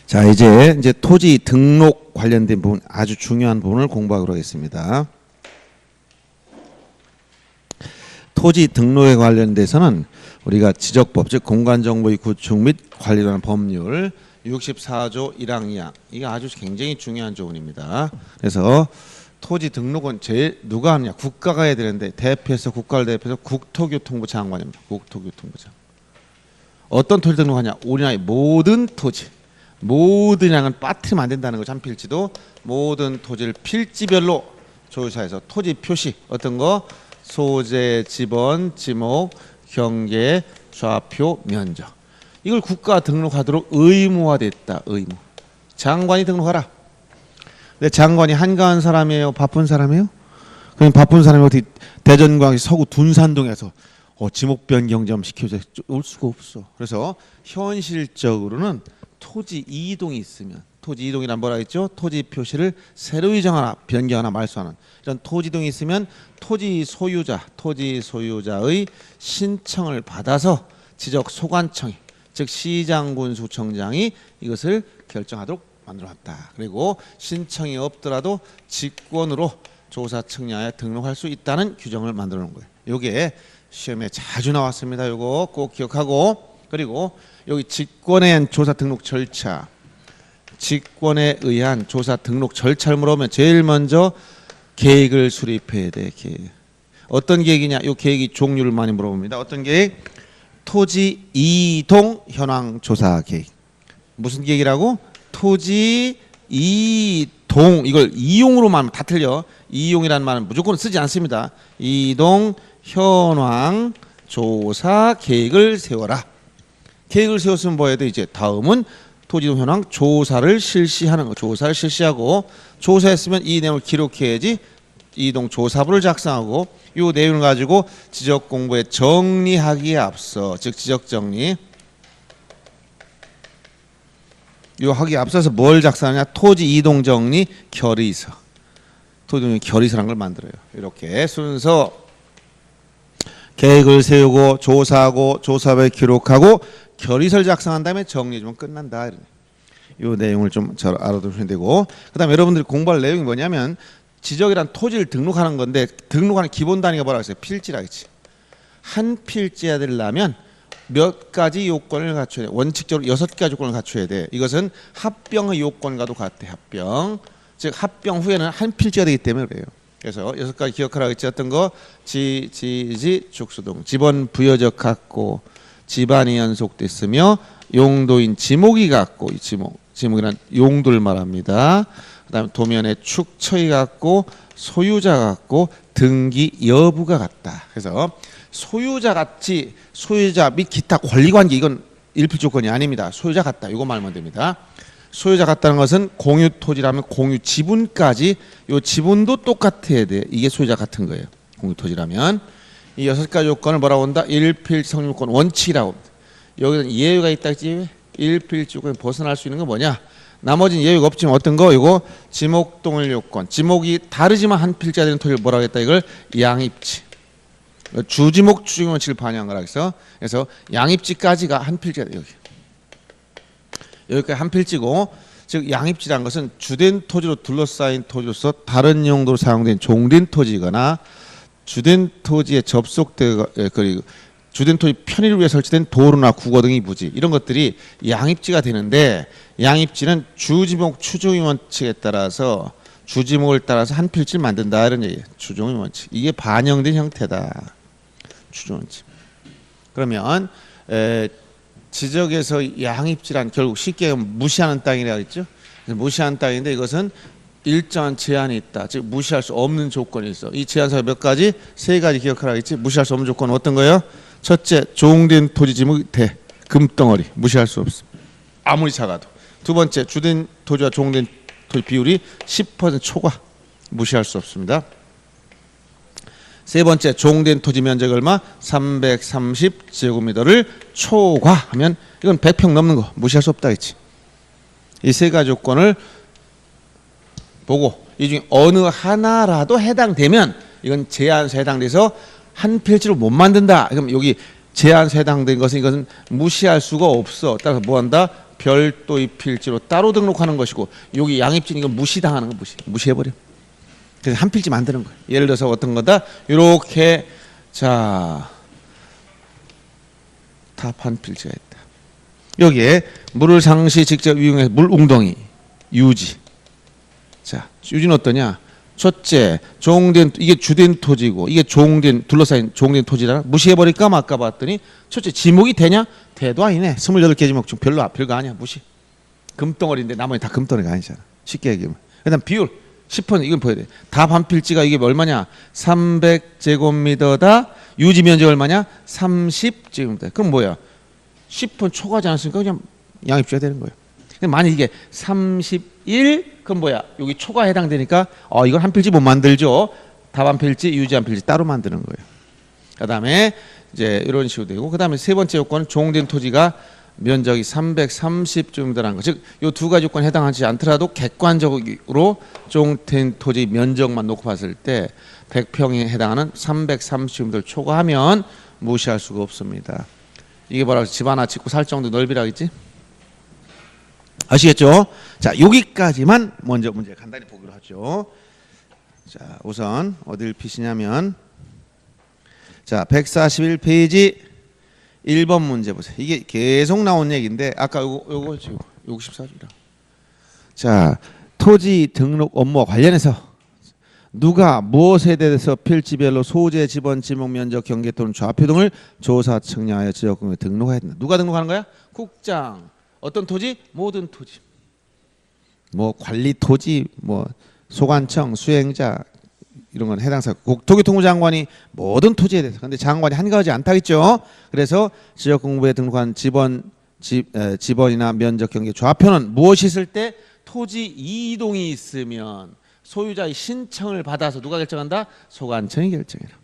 자, 이제 토지 등록 관련된 부분, 아주 중요한 부분을 공부하도록 하겠습니다. 토지 등록에 관련돼서는 우리가 지적법, 즉 공간정보의 구축 및 관리라는 법률 64조 1항 2항, 이게 아주 굉장히 중요한 조문입니다. 그래서 토지 등록은 제일 누가 하느냐? 국가가 해야 되는데, 국가를 대표해서 국토교통부 장관입니다. 국토교통부 장관. 어떤 토지 등록하냐? 우리나라의 모든 토지, 모든 양은 빠뜨리면 안 된다는 거죠. 한 필지도 모든 토지를 필지별로 조사해서 토지 표시, 어떤 거? 소재, 지번, 지목, 경계, 좌표, 면적, 이걸 국가 등록하도록 의무화됐다. 의무. 장관이 등록하라. 근데 장관이 한가한 사람이에요? 바쁜 사람이에요? 그럼 바쁜 사람이 어디 대전광시 서구 둔산동에서 지목 변경 좀 시켜줘 올 수가 없어. 그래서 현실적으로는 토지 이동이 있으면, 토지 이동이란 뭐라 했죠? 토지 표시를 새로 이정하나 변경하나 말소하는 이런 토지 이동이 있으면 토지 소유자의 신청을 받아서 지적 소관청이, 즉 시장군수청장이 이것을 결정하도록 만들어놨다. 그리고 신청이 없더라도 직권으로 조사 측량에 등록할 수 있다는 규정을 만들어 놓은 거예요. 이게 시험에 자주 나왔습니다. 이거 꼭 기억하고, 그리고 여기 직권에 의한 조사 등록 절차, 직권에 의한 조사 등록 절차를 물어보면 제일 먼저 계획을 수립해야 돼. 계획. 어떤 계획이냐? 이 계획이 종류를 많이 물어봅니다. 어떤 계획? 토지 이동 현황 조사 계획. 무슨 계획이라고? 토지 이동, 이걸 이용으로 말하면 다 틀려. 이용이라는 말은 무조건 쓰지 않습니다. 이동 현황 조사 계획을 세워라. 계획을 세웠으면 뭐 해야 돼? 이제 다음은 토지 이동 현황 조사를 실시하는 거. 조사를 실시하고, 조사했으면 이 내용을 기록해야지 이동 조사부를 작성하고, 이 내용을 가지고 지적 공부에 정리하기에 앞서, 즉 지적 정리, 요 하기에 앞서서 뭘 작성하냐? 토지 이동 정리 결의서. 토지 이동 결의서라는 걸 만들어요. 이렇게 순서 계획을 세우고 조사하고 조사부에 기록하고 결의서를 작성한 다음에 정리해주면 끝난다. 이 내용을 좀 잘 알아두시면 되고, 그 다음에 여러분들이 공부할 내용이 뭐냐면 지적이란 토지를 등록하는 건데, 등록하는 기본 단위가 뭐라고 했어요? 필지라 했지. 한 필지가 되려면 몇 가지 요건을 갖춰야 돼. 원칙적으로 6가지 요건을 갖춰야 돼. 이것은 합병의 요건과도 같아. 합병. 즉 합병 후에는 한 필지가 되기 때문에 그래요. 그래서 6가지 기억하라고 했지. 어떤 거? 축수동. 지번 부여적 같고 지반이 연속됐으며 용도인 지목이 같고, 이 지목이란 용도를 말합니다. 그 다음에 도면의 축처이 같고 소유자 같고 등기 여부가 같다. 그래서 소유자 같이, 소유자 및 기타 권리관계, 이건 일필 조건이 아닙니다. 소유자 같다, 이거 말하면 됩니다. 소유자 같다는 것은 공유 토지라면 공유 지분까지, 요 지분도 똑같아야 돼. 이게 소유자 같은 거예요. 공유 토지라면. 이 6가지 요건을 뭐라고 한다? 일필 성립요건 원칙이라고 합니다. 여기는 예외가 있다 했지. 일필 조건에 벗어날 수 있는 건 뭐냐? 나머지는 예외가 없지만 어떤 거? 이거 지목 동일 요건. 지목이 다르지만 한 필지가 되는 토지를 뭐라고 했다? 이걸 양입지. 주지목 추정 원칙을 반영한 거라 그래서, 양입지까지가 한 필지가 돼요. 여기까지 한 필지고, 즉 양입지라는 것은 주된 토지로 둘러싸인 토지로서 다른 용도로 사용된 종된 토지거나 주된 토지에 그리고 주된 토지 편의를 위해 설치된 도로나 국어 등의 부지, 이런 것들이 양입지가 되는데, 양입지는 주지목 추정의 원칙에 따라서, 주지목을 따라서 한 필지를 만든다, 이런 얘기예요. 추정의 원칙. 이게 반영된 형태다. 추정 원칙. 그러면 지적에서 양입지란 결국 쉽게 무시하는 땅이라고 했죠. 무시하는 땅인데, 이것은 일정한 제한이 있다. 즉 무시할 수 없는 조건이 있어. 이 제한사가 몇 가지? 3가지 기억하라고 했지. 무시할 수 없는 조건은 어떤 거예요? 첫째, 종된 토지 지목이 돼. 금덩어리. 무시할 수 없습니다. 아무리 작아도. 두 번째, 주된 토지와 종된 토지 비율이 10% 초과. 무시할 수 없습니다. 세 번째, 종된 토지 면적 얼마? 330제곱미터를 초과하면 이건 100평 넘는 거 무시할 수 없다 했지. 이 3가지 조건을 보고 이 중에 어느 하나라도 해당되면 이건 제한서에 해당돼서 한 필지로 못 만든다. 그럼 여기 제한서에 해당된 것은 이것은 무시할 수가 없어. 따라서 뭐 한다? 별도의 필지로 따로 등록하는 것이고 여기 양입진 이건 무시당하는 거 무시해버려. 그래서 한 필지 만드는 거예요. 예를 들어서 어떤 거다 이렇게 자 탑 한 필지가 있다. 여기에 물을 상시 직접 이용해서 물 웅덩이 유지. 자 유지는 어떠냐? 첫째 종된 이게 주된 토지고 이게 종된 둘러싸인 종된 토지라 무시해버릴까 말까 봤더니 첫째 지목이 되냐? 대도 아니네. 28개 지목 중 별거 아니야. 무시. 금덩어리인데 나머지 다 금덩어리가 아니잖아. 쉽게 얘기하면. 그다음 비율 10번 이건 보여야 돼. 답 한 필지가 이게 얼마냐? 300제곱미터다. 유지 면적 얼마냐? 30제곱미터. 그럼 뭐야? 10분 초과하지 않았으니까 그냥 양입주가 되는 거예요. 만약 이게 31 그럼 뭐야? 여기 초과 해당되니까 이건 한 필지 못 만들죠. 답 한 필지, 유지 한 필지 따로 만드는 거예요. 그다음에 이제 이런 식으로 되고 그다음에 세 번째 요건은 종된 토지가 면적이 330제곱미터라는 거. 즉 이 두 가지 요건에 해당하지 않더라도 객관적으로 종된 토지 면적만 놓고 봤을 때 100평에 해당하는 330제곱미터를 초과하면 무시할 수가 없습니다. 이게 뭐라고 집 하나 짓고 살 정도 넓이라겠지? 아시겠죠? 자, 여기까지만 먼저 문제 간단히 보기로 하죠. 자, 우선 어딜 피시냐면 자, 141페이지 1번 문제 보세요. 이게 계속 나온 얘기인데 아까 요거 14조라. 자, 토지 등록 업무와 관련해서 누가 무엇에 대해서 필지별로 소재, 지번, 지목, 면적, 경계 또는 좌표 등을 조사 측량하여 지역구에 등록해야 된다. 누가 등록하는 거야? 국장. 어떤 토지? 모든 토지. 뭐 관리 토지, 뭐 소관청, 수행자 이런 건 해당사. 국토교통부 장관이 모든 토지에 대해서. 근데 장관이 한가하지 않다겠죠. 그래서 지역공부에 등록한 지번이나 면적, 경계, 좌표는 무엇이 있을 때 토지 이동이 있으면 소유자의 신청을 받아서 누가 결정한다? 소관청이 결정해라.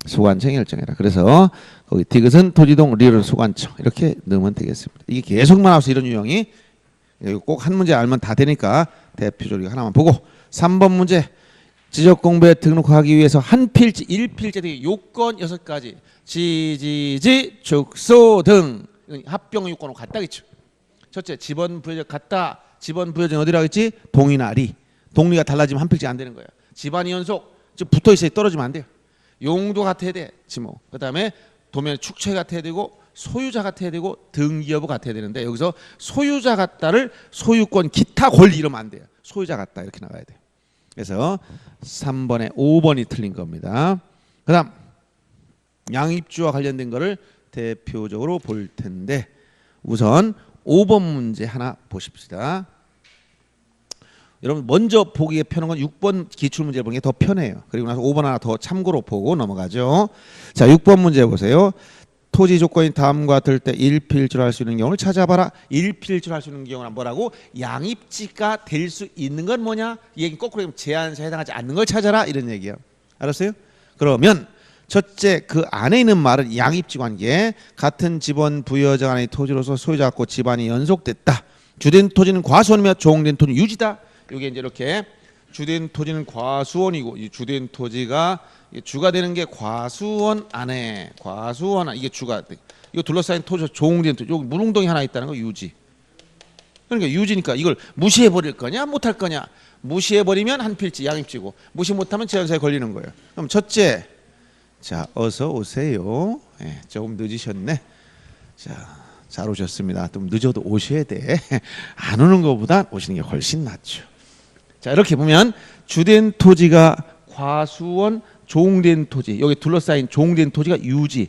소관청이 결정해라. 그래서 거기 디귿은 토지동, 리을은 소관청 이렇게 넣으면 되겠습니다. 이게 계속 나와서 이런 유형이 꼭 한 문제 알면 다 되니까 대표적으로 하나만 보고 3번 문제 지적공부에 등록하기 위해서 한 필지, 1필지 등의 요건 6가지 지지지, 축소 등 합병 요건으로 같다겠죠. 첫째 지번 부여적 같다. 지번 부여적 어디라고 했지? 동이나 리. 동리가 달라지면 한 필지 안 되는 거야. 집안이 연속 즉 붙어 있어야 떨어지면 안 돼요. 용도 같아야 돼. 지목. 그다음에 도면 축처 같아야 되고 소유자 같아야 되고 등기 여부 같아야 되는데 여기서 소유자 같다를 소유권 기타 권리 이러면 안 돼요. 소유자 같다 이렇게 나가야 돼요. 그래서 3번에 5번이 틀린 겁니다. 그다음 양입주와 관련된 거를 대표적으로 볼 텐데 우선 5번 문제 하나 보십시다. 여러분 먼저 보기에 편한 건 6번 기출문제 보는 게 더 편해요. 그리고 나서 5번 하나 더 참고로 보고 넘어가죠. 자, 6번 문제 보세요. 토지 조건이 다음과 같을 때 1필지로 할 수 있는 경우를 찾아봐라. 1필지로 할 수 있는 경우는 뭐라고? 양입지가 될 수 있는 건 뭐냐? 이 얘기 거꾸로 하면 제한사에 해당하지 않는 걸 찾아라 이런 얘기야. 알았어요? 그러면 첫째 그 안에 있는 말은 양입지 관계. 같은 지번 부여자 간의 토지로서 소유자 갖고 집안이 연속됐다. 주된 토지는 과수원이며 종된 토지는 유지다. 이게 이제 이렇게 주된 토지는 과수원이고 이 주된 토지가 주가 되는 게 과수원 안에 과수원 이게 주가 돼. 이거 둘러싸인 토지 종된 토지 여기 물웅덩이 하나 있다는 거 유지. 그러니까 유지니까 이걸 무시해 버릴 거냐 못할 거냐. 무시해 버리면 한 필지 양입지고 무시 못하면 제한사에 걸리는 거예요. 그럼 첫째 자 어서 오세요. 네, 조금 늦으셨네. 자 잘 오셨습니다. 좀 늦어도 오셔야 돼. 안 오는 것보다 오시는 게 훨씬 낫죠. 자 이렇게 보면 주된 토지가 과수원 종된 토지 여기 둘러싸인 종된 토지가 유지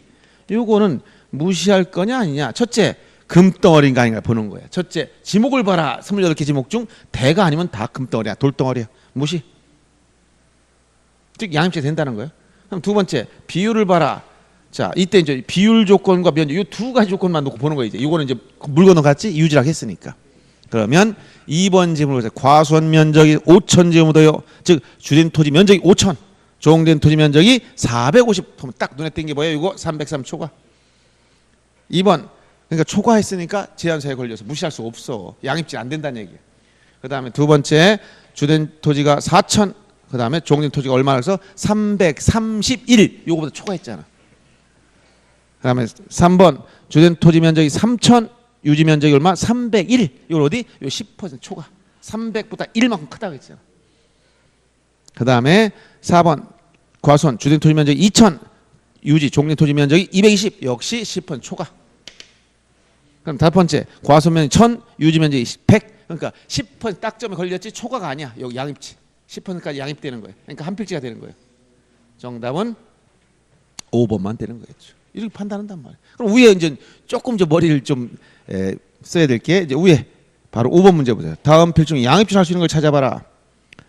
요거는 무시할 거냐 아니냐. 첫째 금덩어리인가 아닌가 보는 거야. 첫째 지목을 봐라. 28개 지목 중 대가 아니면 다 금덩어리야 돌덩어리야. 무시. 즉 양입지 된다는 거예요. 그럼 두 번째 비율을 봐라. 자 이때 이제 비율 조건과 면적 이 두 가지 조건만 놓고 보는 거예요. 이제 이거는 이제 물건은 같이 유지라고 했으니까. 그러면 2번 질문을 보세요. 과수원 면적이 5,000제곱미터요. 즉 주된 토지 면적이 5,000, 종된 토지 면적이 450. 딱 눈에 띈 게 뭐예요? 이거 303 초과. 2번 그러니까 초과했으니까 제한사에 걸려서 무시할 수 없어. 양입지 안 된다는 얘기예요. 그 다음에 두 번째 주된 토지가 4,000. 그 다음에 종된 토지가 얼마나 해서 331. 요거보다 초과했잖아. 그 다음에 3번 주된 토지 면적이 3,000. 유지 면적이 얼마? 301. 이걸 어디? 요 10% 초과. 300보다 1만큼 크다고 했잖아. 그 다음에 4번 과수원 주택 토지 면적이 2000, 유지 종립 토지 면적이 220. 역시 10% 초과. 그럼 다섯 번째 과수원 면적이 1000, 유지 면적이 100. 그러니까 10% 딱점에 걸렸지 초과가 아니야. 여기 양입치. 10%까지 양입되는 거예요. 그러니까 한 필지가 되는 거예요. 정답은 5번만 되는 거겠죠. 이렇게 판단한단 말이에요. 그럼 위에 이제 조금 머리를 좀 써야 될 게 이제 위에 바로 5번 문제 보세요. 다음 필중 양입치 할 수 있는 걸 찾아봐라.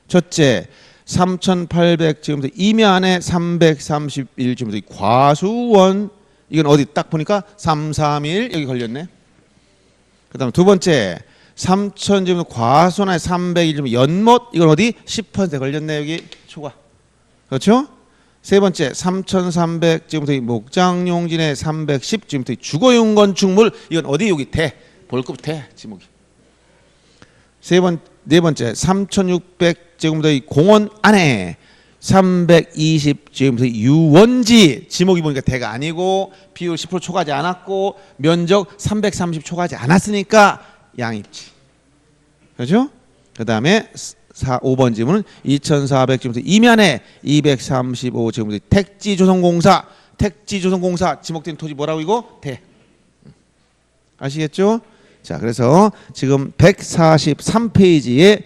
첫째 3800제곱미터 이면에 331제곱미터 과수원 이건 어디 딱 보니까 331 여기 걸렸네. 그다음 두 번째 3000제곱미터 과수원에 301제곱미터 연못 이건 어디 10% 걸렸네 여기 초과. 그렇죠? 세 번째 3300제곱미터 목장용진에 310제곱미터 주거용 건축물 이건 어디 여기 대 볼급 대 지목이. 네 번째 3600제곱미터 공원 안에 320제곱미터 유원지 지목이 보니까 대가 아니고 비율 10% 초과하지 않았고 면적 330 초과하지 않았으니까 양입지. 그렇죠? 그 다음에 5번 질문은 2400제곱미터 이면에 235제곱미터 택지조성공사 지목된 토지 뭐라고 이거? 대. 아시겠죠? 자, 그래서 지금 143페이지에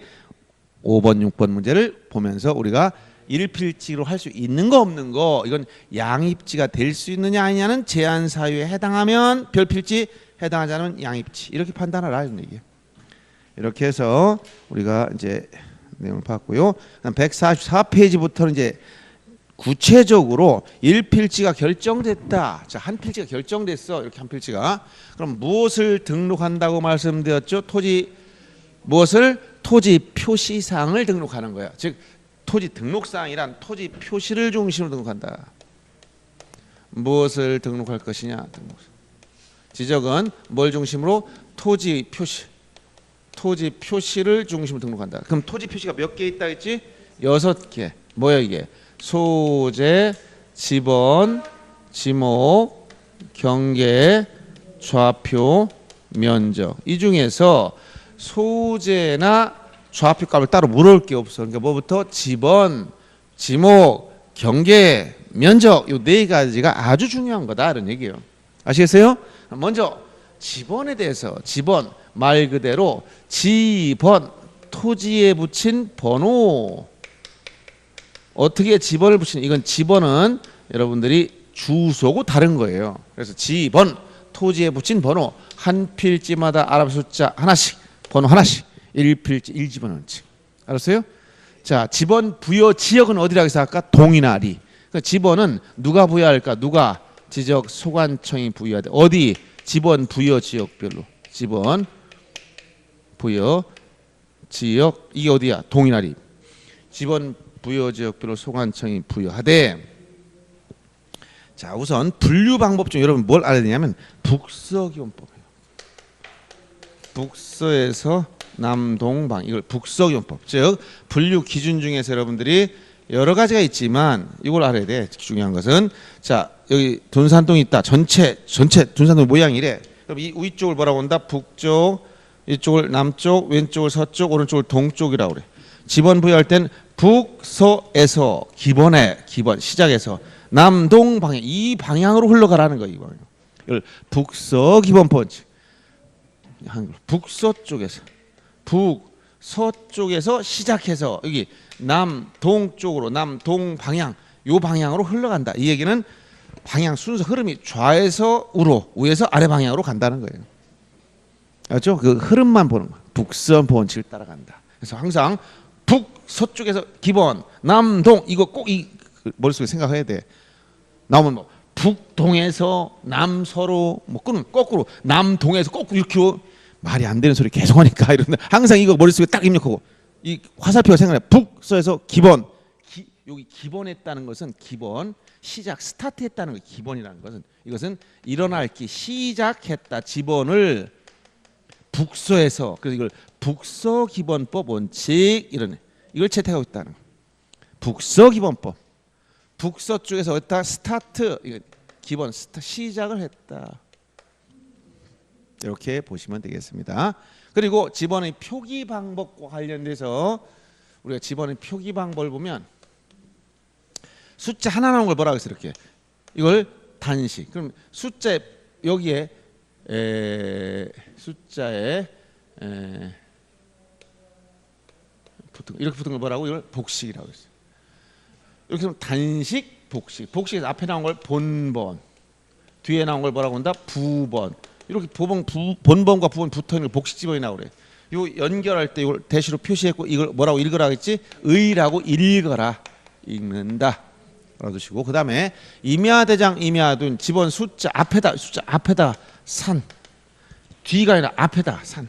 5번, 6번 문제를 보면서 우리가 일필지로 할 수 있는 거 없는 거 이건 양입지가 될 수 있느냐 아니냐는 제한 사유에 해당하면 별필지 해당하지 않으면 양입지 이렇게 판단하라 이런 얘기예요. 이렇게 해서 우리가 이제 내용을 봤고요. 144페이지부터는 이제 구체적으로 1필지가 결정됐다. 자, 한 필지가 결정됐어. 이렇게 한 필지가. 그럼 무엇을 등록한다고 말씀드렸죠? 무엇을? 토지 표시사항을 등록하는 거야. 즉 토지 등록사항이란 토지 표시를 중심으로 등록한다. 무엇을 등록할 것이냐? 지적은 뭘 중심으로? 토지 표시를 중심으로 등록한다. 그럼 토지 표시가 몇 개 있다 했지? 6개. 뭐야 이게? 소재, 지번, 지목, 경계, 좌표, 면적. 이 중에서 소재나 좌표 값을 따로 물을 게 없어. 그러니까 뭐부터? 지번, 지목, 경계, 면적. 이 네 가지가 아주 중요한 거다. 이런 얘기예요. 아시겠어요? 먼저 지번에 대해서 지번 말 그대로 지번 토지에 붙인 번호. 어떻게 지번을 붙이는? 이건 지번은 여러분들이 주소고 다른 거예요. 그래서 지번 토지에 붙인 번호 한 필지마다 아랍 숫자 하나씩 번호 하나씩 1필지 1지번 원칙. 알았어요? 자, 지번 부여 지역은 어디라고 해서 할까? 동이나 리. 그러니까 지번은 누가 부여할까? 누가? 지적 소관청이 부여해야 돼. 어디? 지번 부여 지역별로. 지번 부여 지역 이게 어디야? 동이나 리. 지번 부여 지역별로 소관청이 부여하되. 자, 우선 분류 방법 중 여러분 뭘 알아야 되냐면 북서기원법이에요. 북서에서 남동방 이걸 북서기원법. 즉 분류 기준 중에서 여러분들이 여러 가지가 있지만 이걸 알아야 돼. 중요한 것은 자, 여기 둔산동이 있다. 전체 둔산동 모양이 이래. 그럼 이 위쪽을 뭐라고 한다? 북쪽, 이쪽을 남쪽, 왼쪽을 서쪽, 오른쪽을 동쪽이라고 그래. 지번 부여할 땐 북서에서 기본 시작해서 남동 방향 이 방향으로 흘러가라는 거예요. 이 방향. 이걸 북서기본법. 북서쪽에서 시작해서 여기 남동쪽으로 남동 방향 요 방향으로 흘러간다. 이 얘기는 방향 순서 흐름이 좌에서 우로 위에서 아래 방향으로 간다는 거예요. 알죠? 그 흐름만 보는 거야. 북서본칙을 따라간다. 그래서 항상 북서쪽에서 기본 남동 이거 꼭 이 머릿속에 생각해야 돼. 나오면 뭐 북동에서 남서로 뭐 끊으면 거꾸로 남동에서 거꾸로 이렇게 말이 안 되는 소리 계속 하니까 이런데 항상 이거 머릿속에 딱 입력하고 이 화살표가 생각나. 북서에서 기본 여기 기본했다는 것은 기본 시작 스타트했다는 거. 기본이라는 것은 이것은 일어날 기 시작했다. 지본을 북서에서 그래서 이걸 북서기본법 원칙 이걸 채택하고 있다는 거. 북서기본법. 북서쪽에서 어디다 스타트 이거 기본 시작을 했다. 이렇게 보시면 되겠습니다. 그리고 집어넣기 표기 방법과 관련돼서 우리가 집어넣기 표기 방법을 보면 숫자 하나 나오는 걸 뭐라고 했어요? 이렇게 이걸 단식. 그럼 숫자에 여기에 숫자에 이렇게 붙은 걸 뭐라고? 이걸 복식이라고 했어요. 이렇게 하면 단식, 복식. 복식에서 앞에 나온 걸 본번, 뒤에 나온 걸 뭐라고 한다? 부번. 이렇게 본번과 부번 붙어 있는 걸 복식 집어넣으라고 그래. 요 연결할 때 이걸 대시로 표시했고 이걸 뭐라고 읽으라 했지? 의라고 읽어라. 읽는다. 알아두시고 그다음에 임야대장 임야둔 집어넣은 숫자 앞에다 산. 뒤가 아니라 앞에다 산.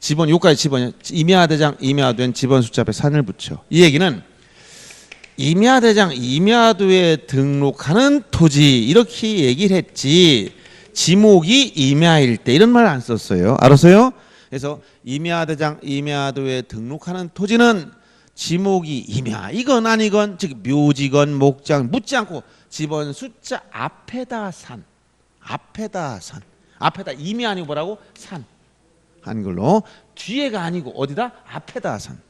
집어넣은 요까지 집어넣은 임야대장 임야둔 집어넣은 숫자 앞에 산을 붙여. 이 얘기는 임야대장 임야도에 등록하는 토지 이렇게 얘기를 했지 지목이 임야일 때 이런 말 안 썼어요. 알았어요? 그래서 임야대장 임야도에 등록하는 토지는 지목이 임야 이건 아니건 즉 묘지건 목장 묻지 않고 집어넣은 숫자 앞에다 산 앞에다 임야 아니고 뭐라고? 산 한글로 뒤에가 아니고 어디다? 앞에다 산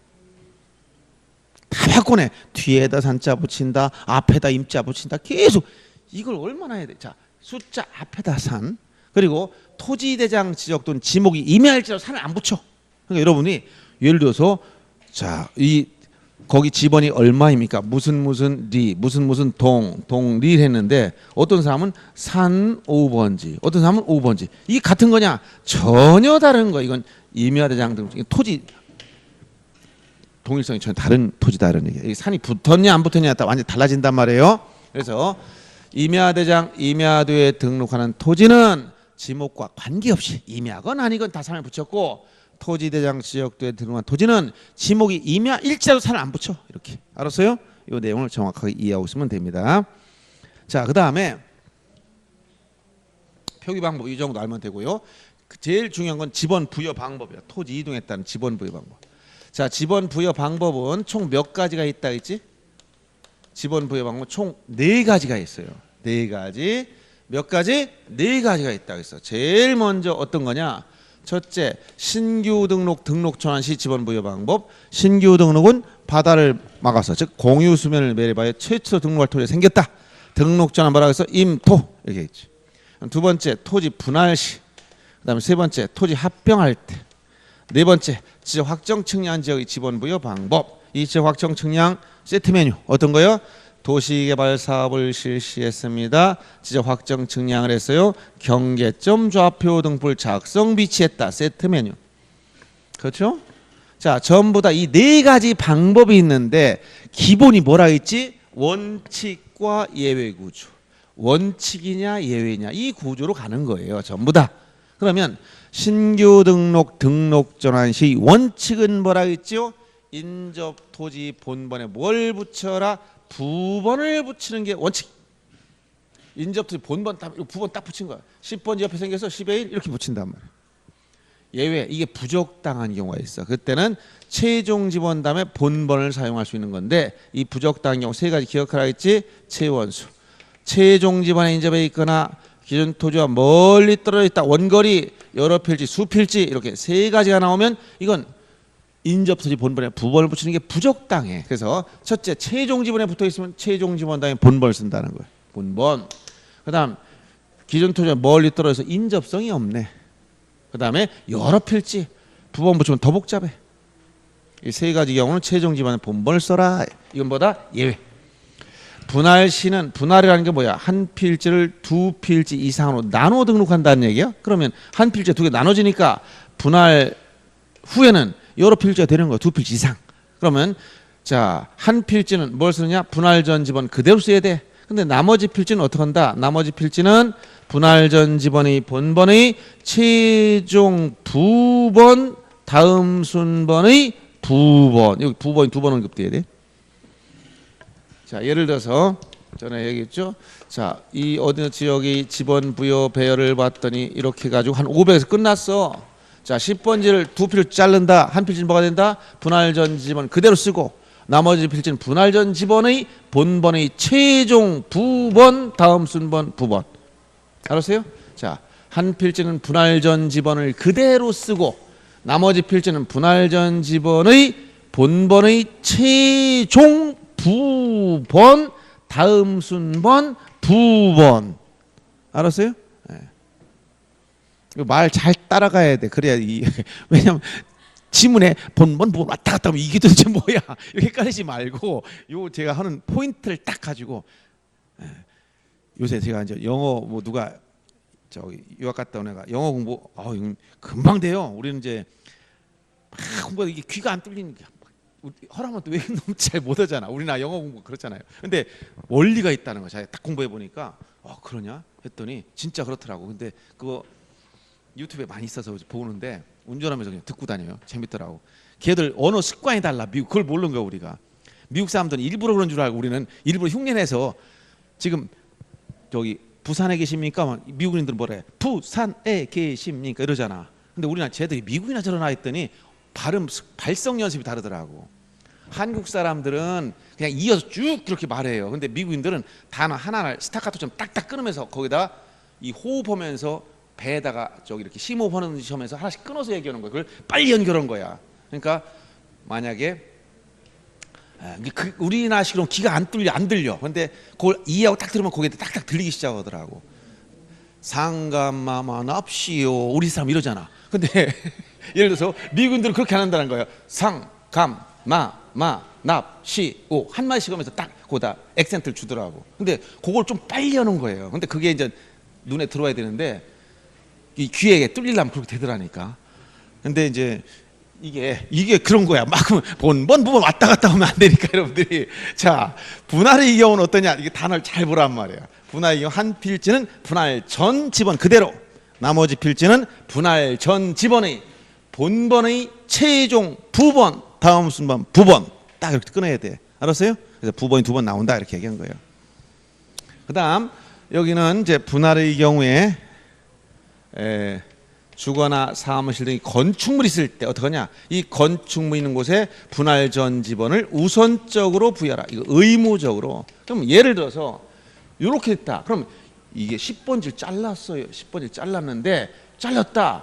다 바꾸네. 뒤에다 산자 붙인다. 앞에다 임자 붙인다. 계속 이걸 얼마나 해야 돼? 자, 숫자 앞에다 산. 그리고 토지대장 지적돈 지목이 임야일지라도 산을 안 붙여. 그러니까 여러분이 예를 들어서 자, 이 거기 지번이 얼마입니까? 무슨 리, 무슨 동리 했는데 어떤 사람은 산 5번지, 어떤 사람은 5번지. 이게 같은 거냐? 전혀 다른 거. 이건 임야대장 등 토지 동일성이 전혀 다른 토지다 이런 얘기예요. 산이 붙었냐 안 붙었냐에 따라 완전히 달라진단 말이에요. 그래서 임야대장 임야도에 등록하는 토지는 지목과 관계없이 임야건 아니건 다 산을 붙였고 토지대장 지역도에 등록한 토지는 지목이 임야일지라도 산을 안 붙여. 이렇게 알았어요? 이 내용을 정확하게 이해하고 있으면 됩니다. 자, 그 다음에 표기 방법 이 정도 알면 되고요. 제일 중요한 건 지번 부여 방법이야. 토지 이동에 따른 지번 부여 방법. 자, 지번 부여 방법은 총 몇 가지가 있다 했지? 지번 부여 방법 총 4가지가 있어요. 4가지. 몇 가지? 4가지가 있다 그랬어. 제일 먼저 어떤 거냐? 첫째, 신규 등록 전환 시 지번 부여 방법. 신규 등록은 바다를 막아서 즉 공유 수면을 매립하여 최초로 등록할 토지가 생겼다. 등록 전환 뭐라고 해서 임토 이렇게 했지. 두 번째, 토지 분할 시. 그다음에 세 번째, 토지 합병할 때. 네 번째, 지적 확정 측량 지역의 지번 부여 방법. 이 지적 확정 측량 세트 메뉴 어떤 거요? 도시개발 사업을 실시했습니다. 지적 확정 측량을 했어요. 경계점 좌표 등불 작성 비치했다. 세트 메뉴. 그렇죠? 자, 전부 다 이 4가지 방법이 있는데 기본이 뭐라 했지? 원칙과 예외 구조. 원칙이냐 예외냐 이 구조로 가는 거예요. 전부 다. 그러면 신규 등록 전환 시 원칙은 뭐라 했죠? 인접 토지 본번에 뭘 붙여라? 부번을 붙이는 게 원칙. 인접 토지 본번 딱 부번 딱 붙인 거야. 10번지 옆에 생겨서 10의 1 이렇게 붙인단 말이야. 예외 이게 부적당한 경우가 있어. 그때는 최종 지번 다음에 본번을 사용할 수 있는 건데 이 부적당한 경우 3가지 기억하라 했지? 최원수. 최종 지번에 인접해 있거나 기존 토지와 멀리 떨어져 있다. 원거리, 여러 필지, 수필지 이렇게 3가지가 나오면 이건 인접 토지 본번에 부번을 붙이는 게 부적당해. 그래서 첫째, 최종 지번에 붙어 있으면 최종 지번 다음에 본번을 쓴다는 거예요. 본번. 그다음 기존 토지와 멀리 떨어져서 인접성이 없네. 그다음에 여러 필지, 부번 붙이면 더 복잡해. 이 3가지 경우는 최종 지번에 본번을 써라. 이건 뭐다? 예외. 분할 시는 분할이라는 게 뭐야? 한 필지를 2필지 이상으로 나눠 등록한다는 얘기야. 그러면 한 필지가 2개 나눠지니까 분할 후에는 여러 필지가 되는 거야. 2필지 이상. 그러면 자, 한 필지는 뭘 쓰느냐? 분할 전 지번 그대로 써야 돼. 근데 나머지 필지는 어떻게 한다? 나머지 필지는 분할 전 지번의 본번의 최종 부번 다음 순번의 부번. 여기 부번이 2번 언급돼야 돼. 자, 예를 들어서 전에 얘기했죠. 자, 이 어느 지역의 지번 부여 배열을 봤더니 이렇게 가지고 한 500에서 끝났어. 자, 10번지를 2필 자른다. 한 필지는 뭐가 된다? 분할 전 지번 그대로 쓰고 나머지 필지는 분할 전 지번의 본번의 최종 부번 다음 순번 부번. 알았어요? 자, 한 필지는 분할 전 지번을 그대로 쓰고 나머지 필지는 분할 전 지번의 본번의 최종 부번 다음 순번 부번. 알았어요? 네. 말 잘 따라가야 돼. 그래야 왜냐면 지문에 본번 부번 왔다 갔다 하면 이게 도대체 뭐야? 이렇게 헷갈리지 말고 요 제가 하는 포인트를 딱 가지고. 요새 제가 이제 영어 뭐 누가 저기 유학 갔다 온 애가 영어 공부 금방 돼요. 우리는 이제 막 공부하다 이게 귀가 안 뚫리니까 허락하면 또 왜 너무 잘 못하잖아. 우리나 영어 공부 그렇잖아요. 근데 원리가 있다는 거 자기가 딱 공부해 보니까 그러냐 했더니 진짜 그렇더라고. 근데 그거 유튜브에 많이 있어서 보는데 운전하면서 그냥 듣고 다녀요. 재밌더라고. 걔들 언어 습관이 달라. 미국 그걸 모르는 거야 우리가. 미국 사람들은 일부러 그런 줄 알고 우리는 일부러 흉내내서 지금 저기 부산에 계십니까? 미국인들은 뭐래? 부산에 계십니까? 이러잖아. 근데 우리는 쟤들이 미국이나 저러나 했더니 발성 연습이 다르더라고. 한국 사람들은 그냥 이어서 쭉 그렇게 말해요. 근데 미국인들은 단어 하나를 스타카토처럼 딱딱 끊으면서 거기다 이 호흡하면서 배에다가 저기 이렇게 심호흡하는 시험에서 하나씩 끊어서 얘기하는 거야. 그걸 빨리 연결한 거야. 그러니까 만약에 우리나라식으로 귀가 안 들려. 근데 그걸 이해하고 딱 들으면 거기에 딱딱 들리기 시작하더라고. 상감마마 납시오. 우리 사람 이러잖아. 근데 예를 들어서 미국인들은 그렇게 안 한다는 거예요. 상감마마 납시오 한 마디씩 하면서 딱 거기다 액센트를 주더라고. 근데 그걸 좀 빨리 하는 거예요. 근데 그게 이제 눈에 들어와야 되는데 이 귀에 뚫리려면 그렇게 되더라니까. 근데 이제 이게 그런 거야. 막 본번 부번 왔다 갔다 하면 안 되니까 여러분들이. 자, 분할의 경우는 어떠냐? 이게 단어를 잘 보란 말이야. 분할의 경우 한 필지는 분할 전 지번 그대로, 나머지 필지는 분할 전 지번의 본번의 최종 부번 다음 순번 부번 딱 이렇게 끊어야 돼. 알았어요? 그래서 부번이 두 번 나온다 이렇게 얘기한 거예요. 그다음 여기는 이제 분할의 경우에 주거나 사무실 등이 건축물이 있을 때 어떡하냐? 이 건축물 있는 곳에 분할 전 지번을 우선적으로 부여하라. 이거 의무적으로. 그럼 예를 들어서 이렇게 했다. 그럼 이게 10번지를 잘랐어요. 10번지를 잘랐는데 잘렸다.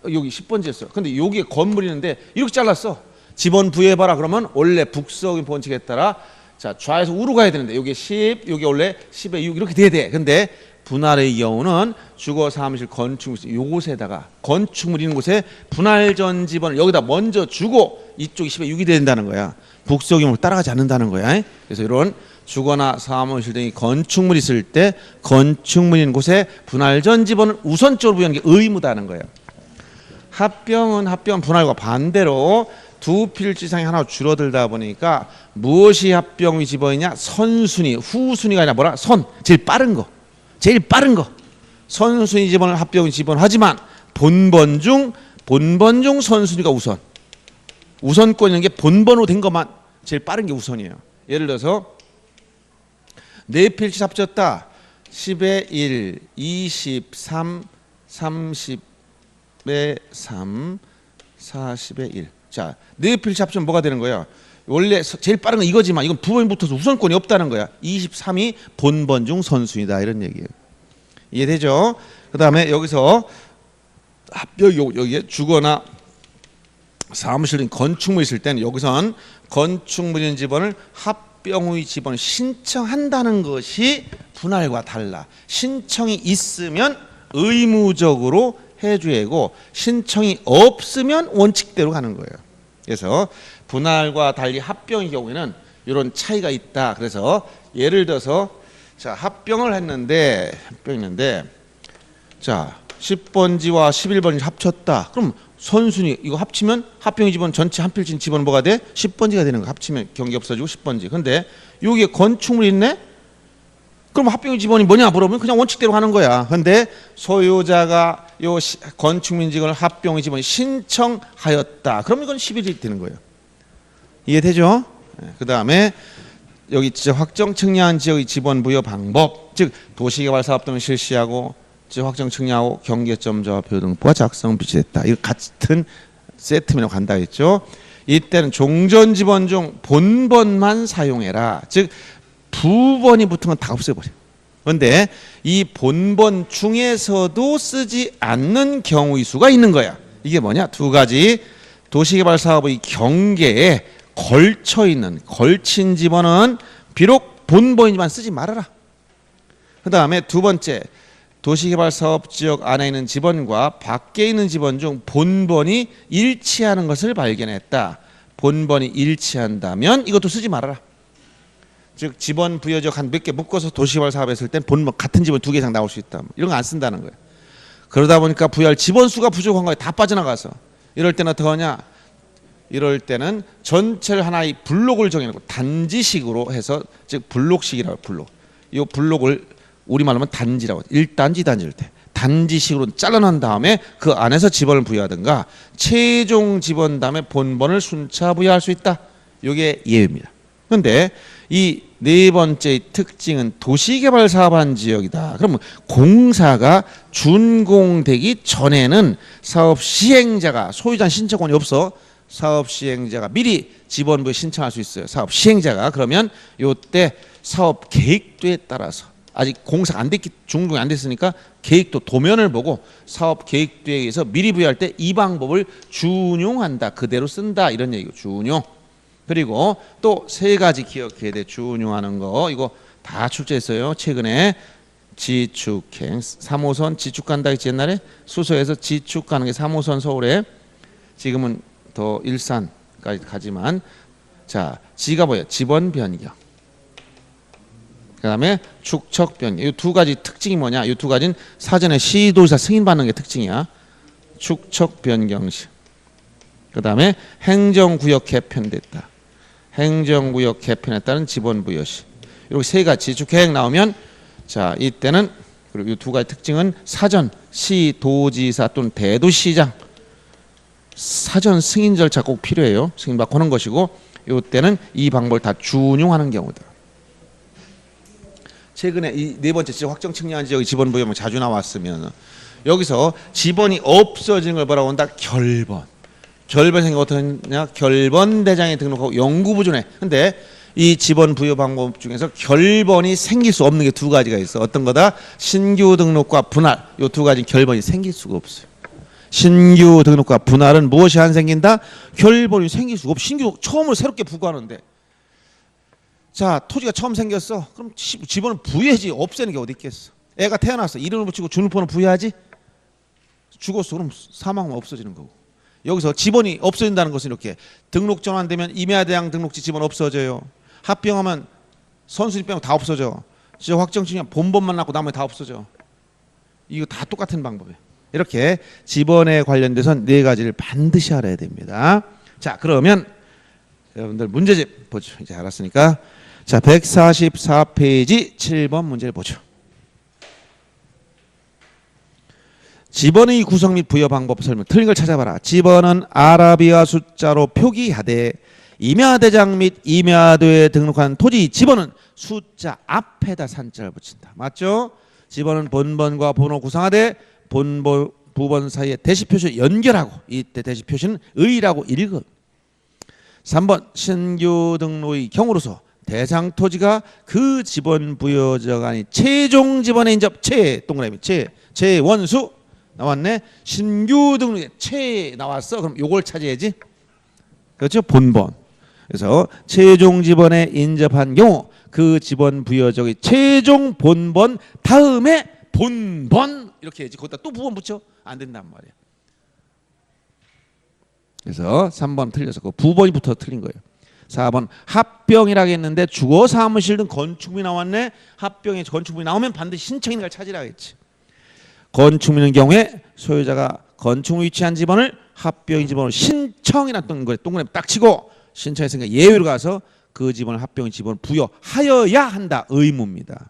여기 10번지였어요. 근데 여기에 건물이 있는데 이렇게 잘랐어. 지번 부여해봐라. 그러면 원래 북서인 번칙에 따라 자 좌에서 우로 가야 되는데 여기 10, 여기 원래 10에 6 이렇게 돼야 돼. 근데 분할의 경우는 주거 사무실 건축물 요곳에다가 건축물 있는 곳에 분할 전 지번을 여기다 먼저 주고 이쪽이 10에 6이 된다는 거야. 북서경을 따라가지 않는다는 거야. 그래서 이런 주거나 사무실 등이 건축물이 있을 때 건축물 있는 곳에 분할 전 지번을 우선적으로 부여하는 게 의무다는 거예요. 합병은 분할과 반대로 두 필지 이상이 하나 줄어들다 보니까 무엇이 합병의 지번이냐? 선순위, 후순위가 아니라 뭐라? 제일 빠른 거. 선순위 지번을 합병의 지번 하지만 본번 중 선순위가 우선권 있는 게 본번으로 된 것만 제일 빠른 게 우선이에요. 예를 들어서 네 필지 합쳤다. 10에 1, 23, 30에 3, 40에 1. 자, 네 필지 합치면 뭐가 되는 거야? 원래 제일 빠른 건 이거지만 이건 부번이 붙어서 우선권이 없다는 거야. 23이 본번 중 선순위다 이런 얘기예요. 이해되죠? 그 다음에 여기서 여기에 주거나 사무실 건축물 있을 때는 여기선 건축물인 지번을 합병의 지번을 신청한다는 것이 분할과 달라. 신청이 있으면 의무적으로 해줘야 하고 신청이 없으면 원칙대로 가는 거예요. 그래서 분할과 달리 합병의 경우에는 이런 차이가 있다. 그래서 예를 들어서 자 합병을 했는데 자 10번지와 11번지 합쳤다. 그럼 선순위 이거 합치면 합병의 지번 전체 한 필지 지번은 뭐가 돼? 10번지가 되는 거. 합치면 경기 없어지고 10번지. 근데 여기에 건축물이 있네? 그럼 합병의 지번이 뭐냐 물어보면 그냥 원칙대로 하는 거야. 근데 소유자가 요 건축물 지번을 합병의 지번이 신청하였다. 그럼 이건 11이 되는 거예요. 이해되죠? 그 다음에 여기 확정 측량한 지역의 지번 부여 방법, 즉 도시개발 사업 등을 실시하고 지역 확정 측량하고 경계점자 표등포가 작성 비치됐다. 이거 같은 세트면에 간다 했죠. 이때는 종전 지번 중 본번만 사용해라. 즉 부번이 붙은 건 다 없애버려. 그런데 이 본번 중에서도 쓰지 않는 경우의 수가 있는 거야. 이게 뭐냐? 두 가지 도시개발 사업의 경계에 걸친 지번은 비록 본번이지만 쓰지 말아라. 그 다음에 두 번째, 도시개발사업지역 안에 있는 지번과 밖에 있는 지번 중 본번이 일치하는 것을 발견했다. 본번이 일치한다면 이것도 쓰지 말아라. 즉 지번 부여지역 한 몇 개 묶어서 도시개발 사업했을 땐 본번 같은 지번 2개 이상 나올 수 있다. 이런 거 안 쓴다는 거예요. 그러다 보니까 부여할 지번 수가 부족한 거에 다 빠져나가서 이럴 때는 어떻게 하냐? 이럴 때는 전체를 하나의 블록을 정해놓고 단지식으로 해서 즉 블록식이라고 해요. 블록. 이 블록을 우리말로 하면 단지라고 해요. 1단지 단지일 때 단지식으로 잘라낸 다음에 그 안에서 지번을 부여하든가 최종 지번 다음에 본번을 순차 부여할 수 있다. 이게 예외입니다. 그런데 이 네 번째의 특징은 도시개발 사업한 지역이다. 그러면 공사가 준공되기 전에는 사업 시행자가 소유자 신청권이 없어 사업 시행자가 미리 지번부에 신청할 수 있어요. 사업 시행자가. 그러면 이때 사업 계획도에 따라서 아직 공사가 안 됐기 준공이 안 됐으니까 계획도 도면을 보고 사업 계획도에 의해서 미리 부여할 때 이 방법을 준용한다. 그대로 쓴다. 이런 얘기고 준용. 그리고 또 세 가지 기억해야 돼. 준용하는 거. 이거 다 출제했어요. 최근에 지축행 3호선 지축 간다 했지 옛날에 수서에서 지축 가는 게 3호선 서울에 지금은 더 일산까지 가지만 자 지가 뭐예요? 지번 변경. 그다음에 축척 변경. 이 두 가지 특징이 뭐냐? 이 두 가지는 사전에 시도지사 승인 받는 게 특징이야. 축척 변경식. 그다음에 행정구역 개편됐다. 행정구역 개편에 따른 지번 부여시. 이렇게 세 가지 지축계획 나오면 자 이때는 그리고 이 두 가지 특징은 사전 시도지사 또는 대도시장 사전 승인 절차 꼭 필요해요. 승인 받고 하는 것이고 이때는 이 방법을 다 준용하는 경우다. 최근에 이 네 번째 지역 확정 측량한 지역의 지번 부여가 자주 나왔으면 여기서 지번이 없어지는 걸 뭐라고 한다? 결번. 결번 생겨 어떠냐? 결번 대장에 등록하고 영구부존해. 근데 이 지번 부여 방법 중에서 결번이 생길 수 없는 게 두 가지가 있어. 어떤 거다? 신규 등록과 분할. 이 두 가지 결번이 생길 수가 없어요. 신규 등록과 분할은 무엇이 안 생긴다? 결번이 생길 수가 없어. 신규 처음으로 새롭게 부과하는데 자 토지가 처음 생겼어. 그럼 지번을 부여해야지. 없애는 게 어디 있겠어. 애가 태어났어. 이름을 붙이고 주민번호 부여하지. 죽었어. 그럼 사망하면 없어지는 거고. 여기서 지번이 없어진다는 것은 이렇게 등록 전환되면 임야대항 등록지 지번 없어져요. 합병하면 선순위 빼면 다 없어져. 지역 확정층이면 본번만 남고 나머지 다 없어져. 이거 다 똑같은 방법이에요. 이렇게 지번에 관련돼서는 네 가지를 반드시 알아야 됩니다. 자 그러면 여러분들 문제집 보죠. 이제 알았으니까 자 144페이지 7번 문제를 보죠. 지번의 구성 및 부여 방법 설명. 틀린 걸 찾아봐라. 지번은 아라비아 숫자로 표기하되 임야대장 및 임야도에 등록한 토지 지번은 숫자 앞에다 산자를 붙인다. 맞죠? 지번은 본번과 번호 구성하되 본번 부번 사이에 대시 표시 연결하고 이때 대시 표시는 의라고 읽어. 3번 신규 등록의 경우로서 대상 토지가 그 지번 부여자가 아닌 최종 지번에 인접 동그라미 최원수 나왔네. 신규 등록에 최 나왔어. 그럼 요걸 찾아야지. 그렇죠? 본번. 그래서 최종 지번에 인접한 경우 그 지번 부여적의 최종 본번 다음에 본번 이렇게 해야지. 거기다 또 부번 붙여? 안 된단 말이야. 그래서 3번 틀려서 그 부번이 붙어 틀린 거예요. 4번 합병이라고 했는데 주거 사무실 등 건축물이 나왔네. 합병에 건축물이 나오면 반드시 신청인을 가 찾으라 했지. 건축물인 경우에 소유자가 건축물 위치한 지번을 합병인 지번으로 신청이라는 동그라미 딱 치고 신청했으니까 예외로 가서 그 지번을 합병인 지번을 부여하여야 한다. 의무입니다.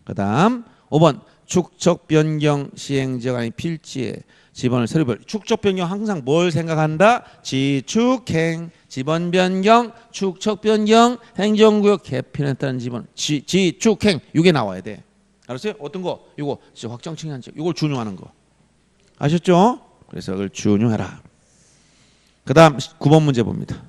그 다음 5번 축척 변경 시행지역 아닌 필지에 지번을 새로 부여. 축척 변경 항상 뭘 생각한다? 지축행, 지번 변경, 축척 변경, 행정구역 개편에 따른 지번, 지축행 이게 나와야 돼. 알았어요? 어떤 거? 이거 확정 측량 지역. 이걸 준용하는 거. 아셨죠? 그래서 이걸 준용해라. 그 다음 9번 문제 봅니다.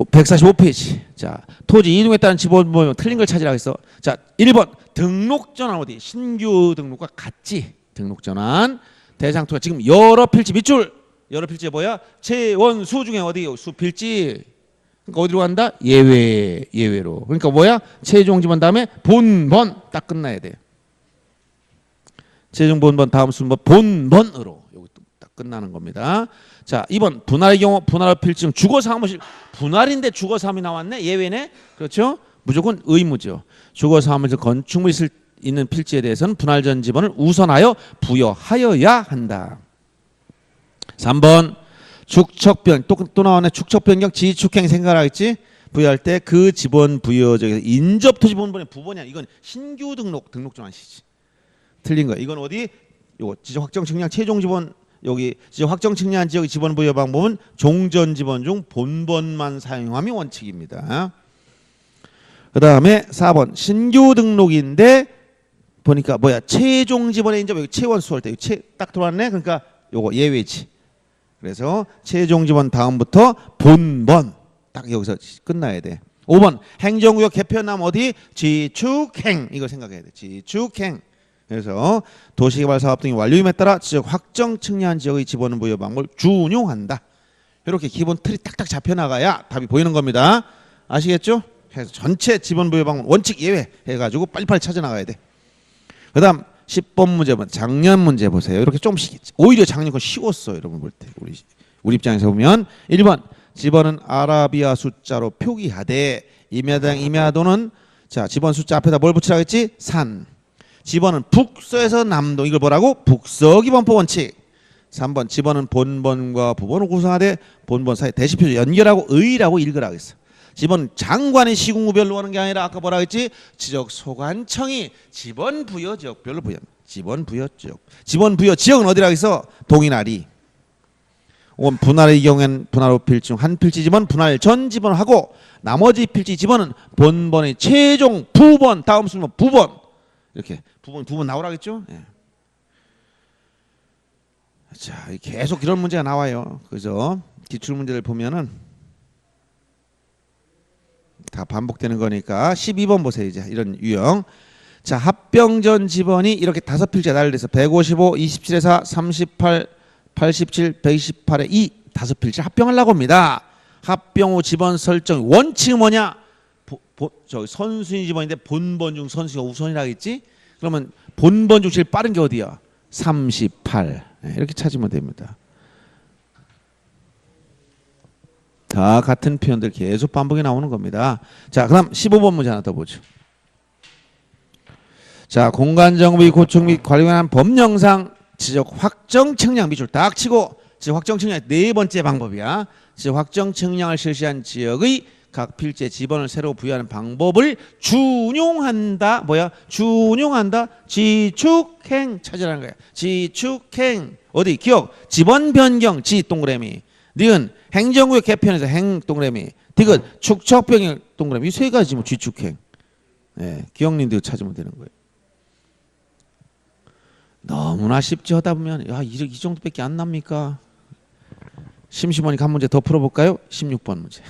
145페이지. 자, 토지 이동했다는 지번 보면 틀린 걸 찾으라고 했어. 자, 1번 등록 전환 어디? 신규 등록과 같지. 등록 전환 대상 토지가 지금 여러 필지 밑줄. 여러 필지에 뭐야? 채원수 중에 어디? 수 필지. 그러니까 어디로 간다? 예외로. 그러니까 뭐야? 최종 지번 다음에 본번 딱 끝나야 돼. 최종 본번 다음 순번 본번으로 여기 딱 끝나는 겁니다. 자, 2번 분할의 경우 분할 필지 중 주거 사무실 분할인데 주거 사무이 나왔네. 예외네. 그렇죠? 무조건 의무죠. 주거 사무실 건축물 있는 필지에 대해서는 분할 전 지번을 우선하여 부여하여야 한다. 3번 축척변 또 나왔네. 축척변경 지축행 생각하겠지? 부여할 때 그 지번 부여적에서 인접 토지 본번의 부번이야. 이건 신규 등록 전환시지. 틀린 거야. 이건 어디? 요거 지적 확정 측량 최종 지번 여기 지적 확정 측량한 지역의 지번 부여 방법은 종전 지번 중 본번만 사용함이 원칙입니다. 그다음에 4번 신규 등록인데 보니까 뭐야? 최종 지번에 인접 여기 채원수 할 때 딱 들어왔네. 그러니까 요거 예외지. 그래서 최종 지번 다음부터 본번 딱 여기서 끝나야 돼. 5번 행정구역 개편하면 어디? 지축행 이걸 생각해야 돼. 지축행. 그래서 도시개발 사업 등의 완료임에 따라 지적 확정 측량한 지역의 지번 부여 방법을 준용한다. 이렇게 기본 틀이 딱딱 잡혀 나가야 답이 보이는 겁니다. 아시겠죠? 그래서 전체 지번 부여 방법 원칙 예외 해가지고 빨리빨리 찾아 나가야 돼. 그다음 10번 문제 보면 작년 문제 보세요. 이렇게 조금씩 오히려 작년 건 쉬웠어. 여러분 볼 때 우리 입장에서 보면 1번 지번은 아라비아 숫자로 표기하되 임야당 임야도는 자 지번 숫자 앞에다 뭘 붙이라고 했지? 산. 지번은 북서에서 남도 이걸 뭐라고? 북서기번법 원칙. 3번 지번은 본번과 부번을 구성하되 본번 사이 대시표 연결하고 의라고 읽으라고 했어. 지번 장관의 시군구별로 하는 게 아니라 아까 뭐라 했지? 지적 소관청이 지번 부여 지역별로 부여. 지번 부여 지역. 지번 부여 지역은 어디라고 했어? 동이나리. 5번 분할의 경우에는 분할 후 필지 중 한 필지 지번 분할 전 지번을 하고 나머지 필지 지번은 본번의 최종 부번 다음 순번 부번 이렇게 부분 나오라겠죠? 예. 자, 계속 이런 문제가 나와요. 그래서 기출 문제를 보면은 다 반복되는 거니까 12번 보세요. 이제 이런 유형. 자, 합병 전 지번이 이렇게 다섯 필지가 나열돼서 155, 27에 4, 38, 87, 128에 2 다섯 필지 합병하려고 합니다. 합병 후 지번 설정 원칙은 뭐냐? 선순위 지번인데 본번 중 선순위가 우선이라겠지? 그러면 본번 중 제일 빠른 게 어디야? 38. 이렇게 찾으면 됩니다. 다 같은 표현들 계속 반복이 나오는 겁니다. 자, 그럼 15번 문제 하나 더 보죠. 자, 공간정비 고충 및 관리에 관한 법령상 지적 확정 측량 밑줄 딱 치고 지적 확정 측량 네 번째 방법이야. 지적 확정 측량을 실시한 지역의 각 필지의 지번을 새로 부여하는 방법을 준용한다. 뭐야? 준용한다. 지축행 찾으라는 거야. 지축행. 어디? 기억. 지번 변경. 지 동그라미. 니은 행정구역 개편에서 행 동그라미. 디귿 축척 변경 동그라미. 이 세 가지 뭐 지축행. 예, 기억님도 찾으면 되는 거예요. 너무나 쉽지 하다 보면 야, 이 정도밖에 안 납니까? 심심하니까 한 문제 더 풀어볼까요? 16번 문제.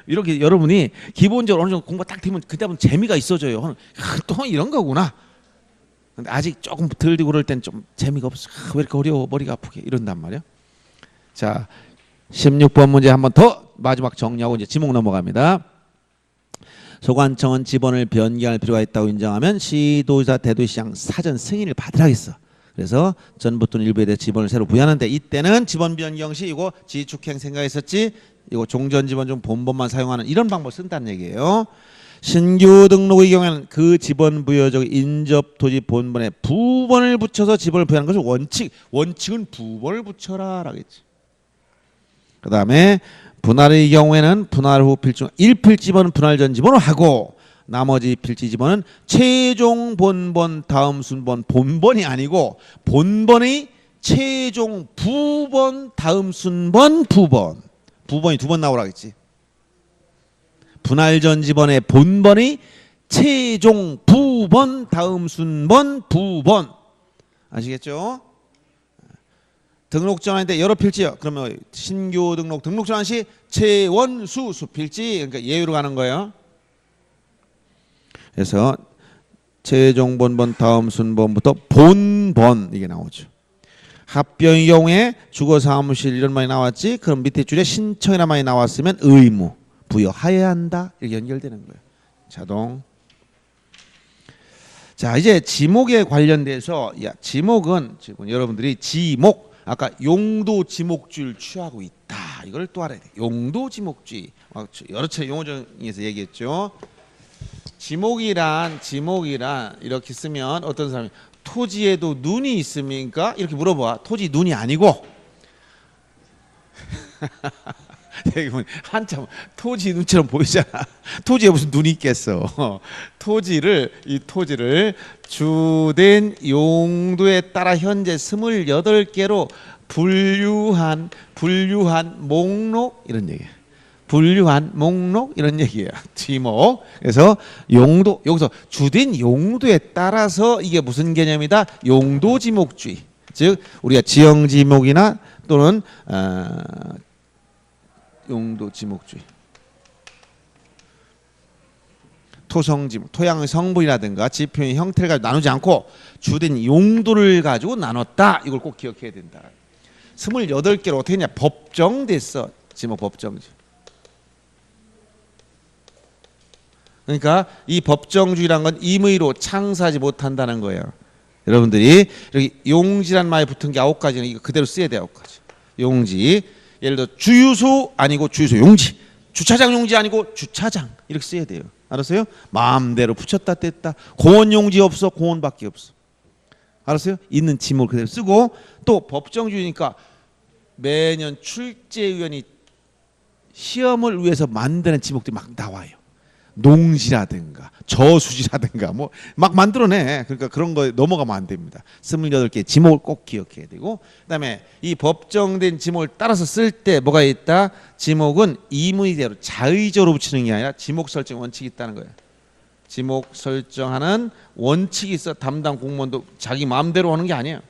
이렇게 여러분이 기본적으로 어느 정도 공부가 딱 되면 그때부터 재미가 있어져요. 또 이런 거구나. 근데 아직 조금 덜 되고 그럴 땐 좀 재미가 없어. 왜 이렇게 어려워? 머리가 아프게 이런단 말이야. 자, 16번 문제 한번 더 마지막 정리하고 이제 지목 넘어갑니다. 소관청은 지번을 변경할 필요가 있다고 인정하면 시도지사 대도시장 사전 승인을 받으라겠어. 그래서 전부 또는 일부에 대해 지번을 새로 부여하는데 이때는 지번 변경 시 이거 지축행 생각했었지? 이거 종전 지번 중 본번만 사용하는 이런 방법을 쓴다는 얘기예요. 신규 등록의 경우에는 그 지번 부여적 인접 토지 본번에 부번을 붙여서 지번을 부여하는 것이 원칙. 원칙은 부번을 붙여라 라겠지. 그 다음에 분할의 경우에는 분할 후 필지 1필 지번은 분할 전 지번을 하고 나머지 필지 지번은 최종 본번 다음 순번 본번이 아니고 본번의 최종 부번 다음 순번 부번. 부번이 두 번 나오라겠지. 분할 전 지번의 본번의 최종 부번 다음 순번 부번. 아시겠죠? 등록 전환인데 여러 필지요. 그러면 신규 등록 전환 시 최원수 수필지, 그러니까 예외로 가는 거예요. 그래서 최종 본번 다음 순번부터 본번 이게 나오죠. 합병의 경우에 주거사무실 이런 말이 나왔지. 그럼 밑에 줄에 신청이란 말이 나왔으면 의무 부여하여야 한다 이렇게 연결되는 거예요. 자동. 자, 이제 지목에 관련돼서 지목은 지금 여러분들이 지목 아까 용도 지목주의를 취하고 있다. 이걸 또 알아야 돼. 용도 지목주의. 여러 차례 용어정에서 얘기했죠. 지목이란 이렇게 쓰면 어떤 사람이 토지에도 눈이 있습니까? 이렇게 물어봐. 토지 눈이 아니고 한참 토지 눈처럼 보이잖아. 토지에 무슨 눈이 있겠어. 이 토지를 주된 용도에 따라 현재 28개로 분류한 목록 이런 얘기야. 분류한 목록 이런 얘기예요. 지목. 그래서 용도, 여기서 주된 용도에 따라서 이게 무슨 개념이다? 용도 지목주의. 즉 우리가 지형 지목이나 또는 용도 지목주의. 토성 지목, 토양의 성분이라든가 지표의 형태를 가지고 나누지 않고 주된 용도를 가지고 나눴다. 이걸 꼭 기억해야 된다. 28개로 어떻게 했냐? 법정됐어. 지목 법정지. 그러니까 이 법정주의란 건 임의로 창사하지 못한다는 거예요. 여러분들이 여기 용지란 말이 붙은 게 9가지는 이거 그대로 써야 돼요. 9가지. 용지. 예를 들어 주유소 아니고 주유소 용지. 주차장 용지 아니고 주차장. 이렇게 써야 돼요. 알았어요? 마음대로 붙였다 뗐다. 공원 용지 없어. 공원밖에 없어. 알았어요? 있는 지목을 그대로 쓰고 또 법정주의니까 매년 출제위원이 시험을 위해서 만드는 지목들이 막 나와요. 농지라든가 저수지라든가 뭐 막 만들어내. 그러니까 그런 거에 넘어가면 안 됩니다. 28개 지목을 꼭 기억해야 되고, 그다음에 이 법정된 지목을 따라서 쓸 때 뭐가 있다? 지목은 임의대로 자의적으로 붙이는 게 아니라 지목 설정 원칙이 있다는 거예요. 지목 설정하는 원칙이 있어. 담당 공무원도 자기 마음대로 하는 게 아니에요.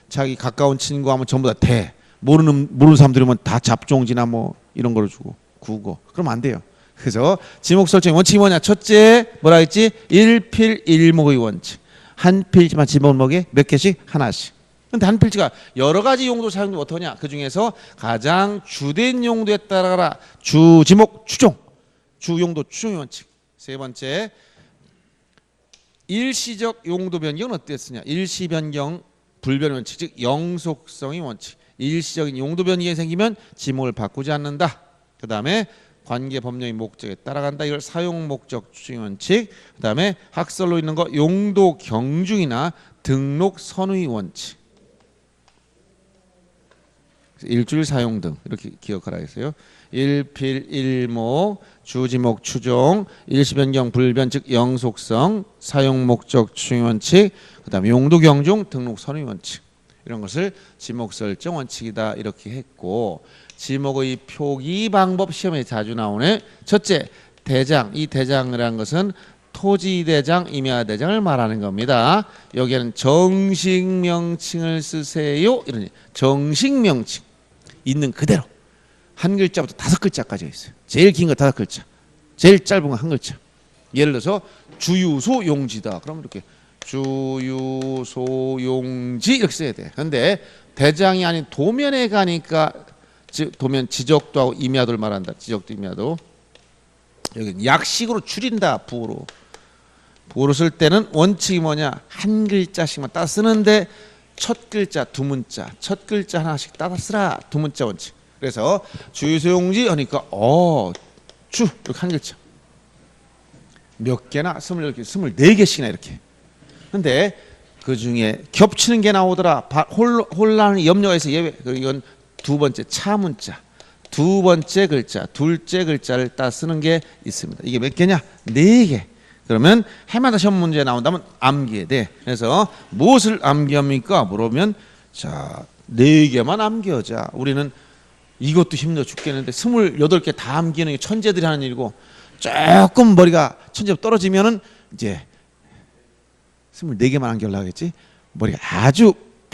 자기 가까운 친구하면 전부 다 대. 모르는 사람들이면 다 잡종지나 뭐 이런 거를 주고 국어. 그러면 안 돼요. 그래서 지목 설정의 원칙이 뭐냐? 첫째 뭐라 했지? 1필 1목의 원칙. 한 필지만 지목목에 몇 개씩? 하나씩. 근데 한 필지가 여러 가지 용도 사용되면 어떠냐? 그 중에서 가장 주된 용도에 따라가라. 주지목 추종. 주용도 추종의 원칙. 세 번째 일시적 용도 변경은 어땠으냐? 일시 변경 불변 원칙, 즉 영속성의 원칙. 일시적인 용도 변경이 생기면 지목을 바꾸지 않는다. 그 다음에 관계 법령의 목적에 따라간다. 이걸 사용 목적 추진 원칙. 그다음에 학설로 있는 거 용도 경중이나 등록 선의 원칙. 일주일 사용 등 이렇게 기억하라 했어요. 일필 일목 주지목 추종 일시 변경 불변 즉 영속성 사용 목적 추진 원칙. 그다음에 용도 경중 등록 선의 원칙. 이런 것을 지목 설정 원칙이다 이렇게 했고, 지목의 표기 방법 시험에 자주 나오네. 첫째, 대장. 이 대장이라는 것은 토지대장, 임야대장을 말하는 겁니다. 여기에는 정식 명칭을 쓰세요. 이런 정식 명칭 있는 그대로 한 글자부터 5글자까지 있어요. 제일 긴 거 5글자, 제일 짧은 거 1글자. 예를 들어서 주유소 용지다. 그럼 이렇게 주유소 용지 이렇게 써야 돼. 그런데 대장이 아닌 도면에 가니까 도면 지적도 하고 임야도를 말한다. 지적도 임야도. 여기 약식으로 줄인다. 부호로 쓸 때는 원칙이 뭐냐? 한 글자씩만 따라 쓰는데 첫 글자 두 문자, 첫 글자 하나씩 따라 쓰라. 두 문자 원칙. 그래서 주유소 용지 하니까 주 이렇게 한 글자. 몇 개나? 28개, 24개씩이나 이렇게. 근데 그 중에 겹치는 게 나오더라. 혼란의 염려가 있어. 예외. 이건 두 번째 차 문자, 두 번째 글자, 둘째 글자를 따 쓰는 게 있습니다. 이게 몇 개냐? 4개. 그러면 해마다 시험 문제 나온다면 암기해야 돼. 그래서 무엇을 암기합니까? 물으면 자 4개만 암기하자. 우리는 이것도 힘들어 죽겠는데 28개 다 암기는 게 천재들이 하는 일이고, 조금 머리가 천재로 떨어지면은 이제 24개만 암기하려고 하겠지. 머리가 아주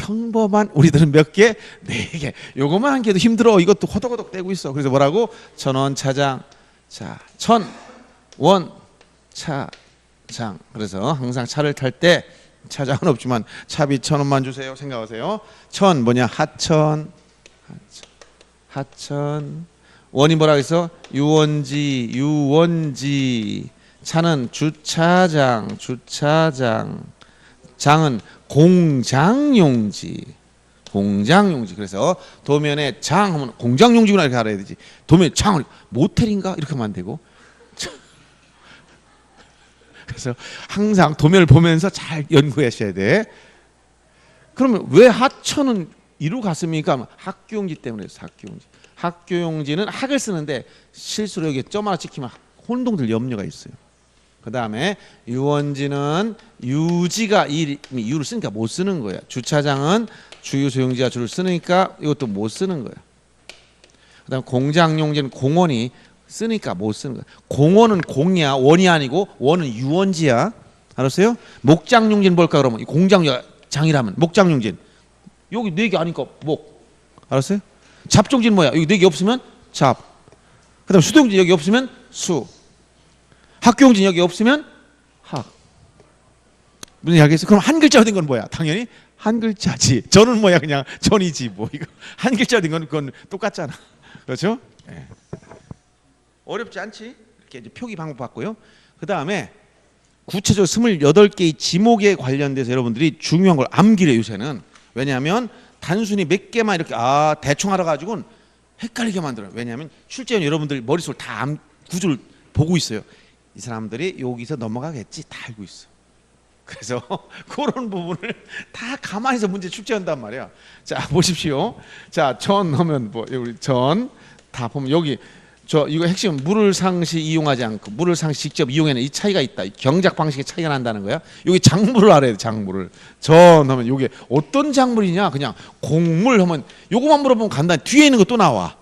평범한 우리들은 몇 개? 4개. 요것만 한 개도 힘들어. 이것도 호덕호덕 떼고 있어. 그래서 뭐라고? 천원 차장. 자, 천원 차장. 그래서 항상 차를 탈 때 차장은 없지만 차비 1,000원만 주세요. 생각하세요. 천 뭐냐? 하천. 원이 뭐라 그래서? 유원지. 차는 주차장. 장은 공장용지. 그래서 도면에 장 하면 공장용지구나 이렇게 알아야 되지. 도면에 장을 모텔인가 이렇게 하면 안 되고. 그래서 항상 도면을 보면서 잘 연구하셔야 돼. 그러면 왜 하천은 이루 갔습니까? 학교용지 때문에 했어. 학교용지는 학을 쓰는데 실수로 여기 점 하나 찍히면 혼동될 염려가 있어요. 그 다음에 유원지는 유지가 유를 쓰니까 못 쓰는 거야. 주차장은 주유 소용지가 주를 쓰니까 이것도 못 쓰는 거야. 그 다음에 공장용지는 공원이 쓰니까 못 쓰는 거야. 공원은 공이야. 원이 아니고 원은 유원지야. 알았어요? 목장용지는 뭘까 그러면? 공장장이라면 목장용지는 여기 4개 아니까 목. 알았어요? 잡종지는 뭐야? 여기 4개 없으면 잡. 그 다음에 수동지 여기 없으면 수. 학교용지 여기 없으면 학. 무슨 얘기 알겠어? 그럼 한 글자가 된 건 뭐야? 당연히 한 글자지. 전은 뭐야? 그냥 전이지 뭐. 이거 한 글자가 된 건 그건 똑같잖아. 그렇죠? 네. 어렵지 않지? 이렇게 이제 표기 방법 봤고요. 그 다음에 구체적으로 28개의 지목에 관련돼서 여러분들이 중요한 걸 암기래 요새는. 왜냐하면 단순히 몇 개만 이렇게 대충 알아가지고는 헷갈리게 만들어요. 왜냐하면 실제로 여러분들 머릿속을 다 구조를 보고 있어요. 이 사람들이 여기서 넘어가겠지 다 알고 있어. 그래서 그런 부분을 다 가만히서 문제 출제한단 말이야. 자 보십시오. 자 전 하면 뭐 우리 전 다 보면 여기 이거 핵심 물을 상시 이용하지 않고 물을 상시 직접 이용하는 이 차이가 있다. 경작 방식의 차이가 난다는 거야. 여기 작물을 알아야 돼. 작물을 전 하면 이게 어떤 작물이냐? 그냥 곡물 하면 요거만 물어보면 간단히 뒤에 있는 거 또 나와.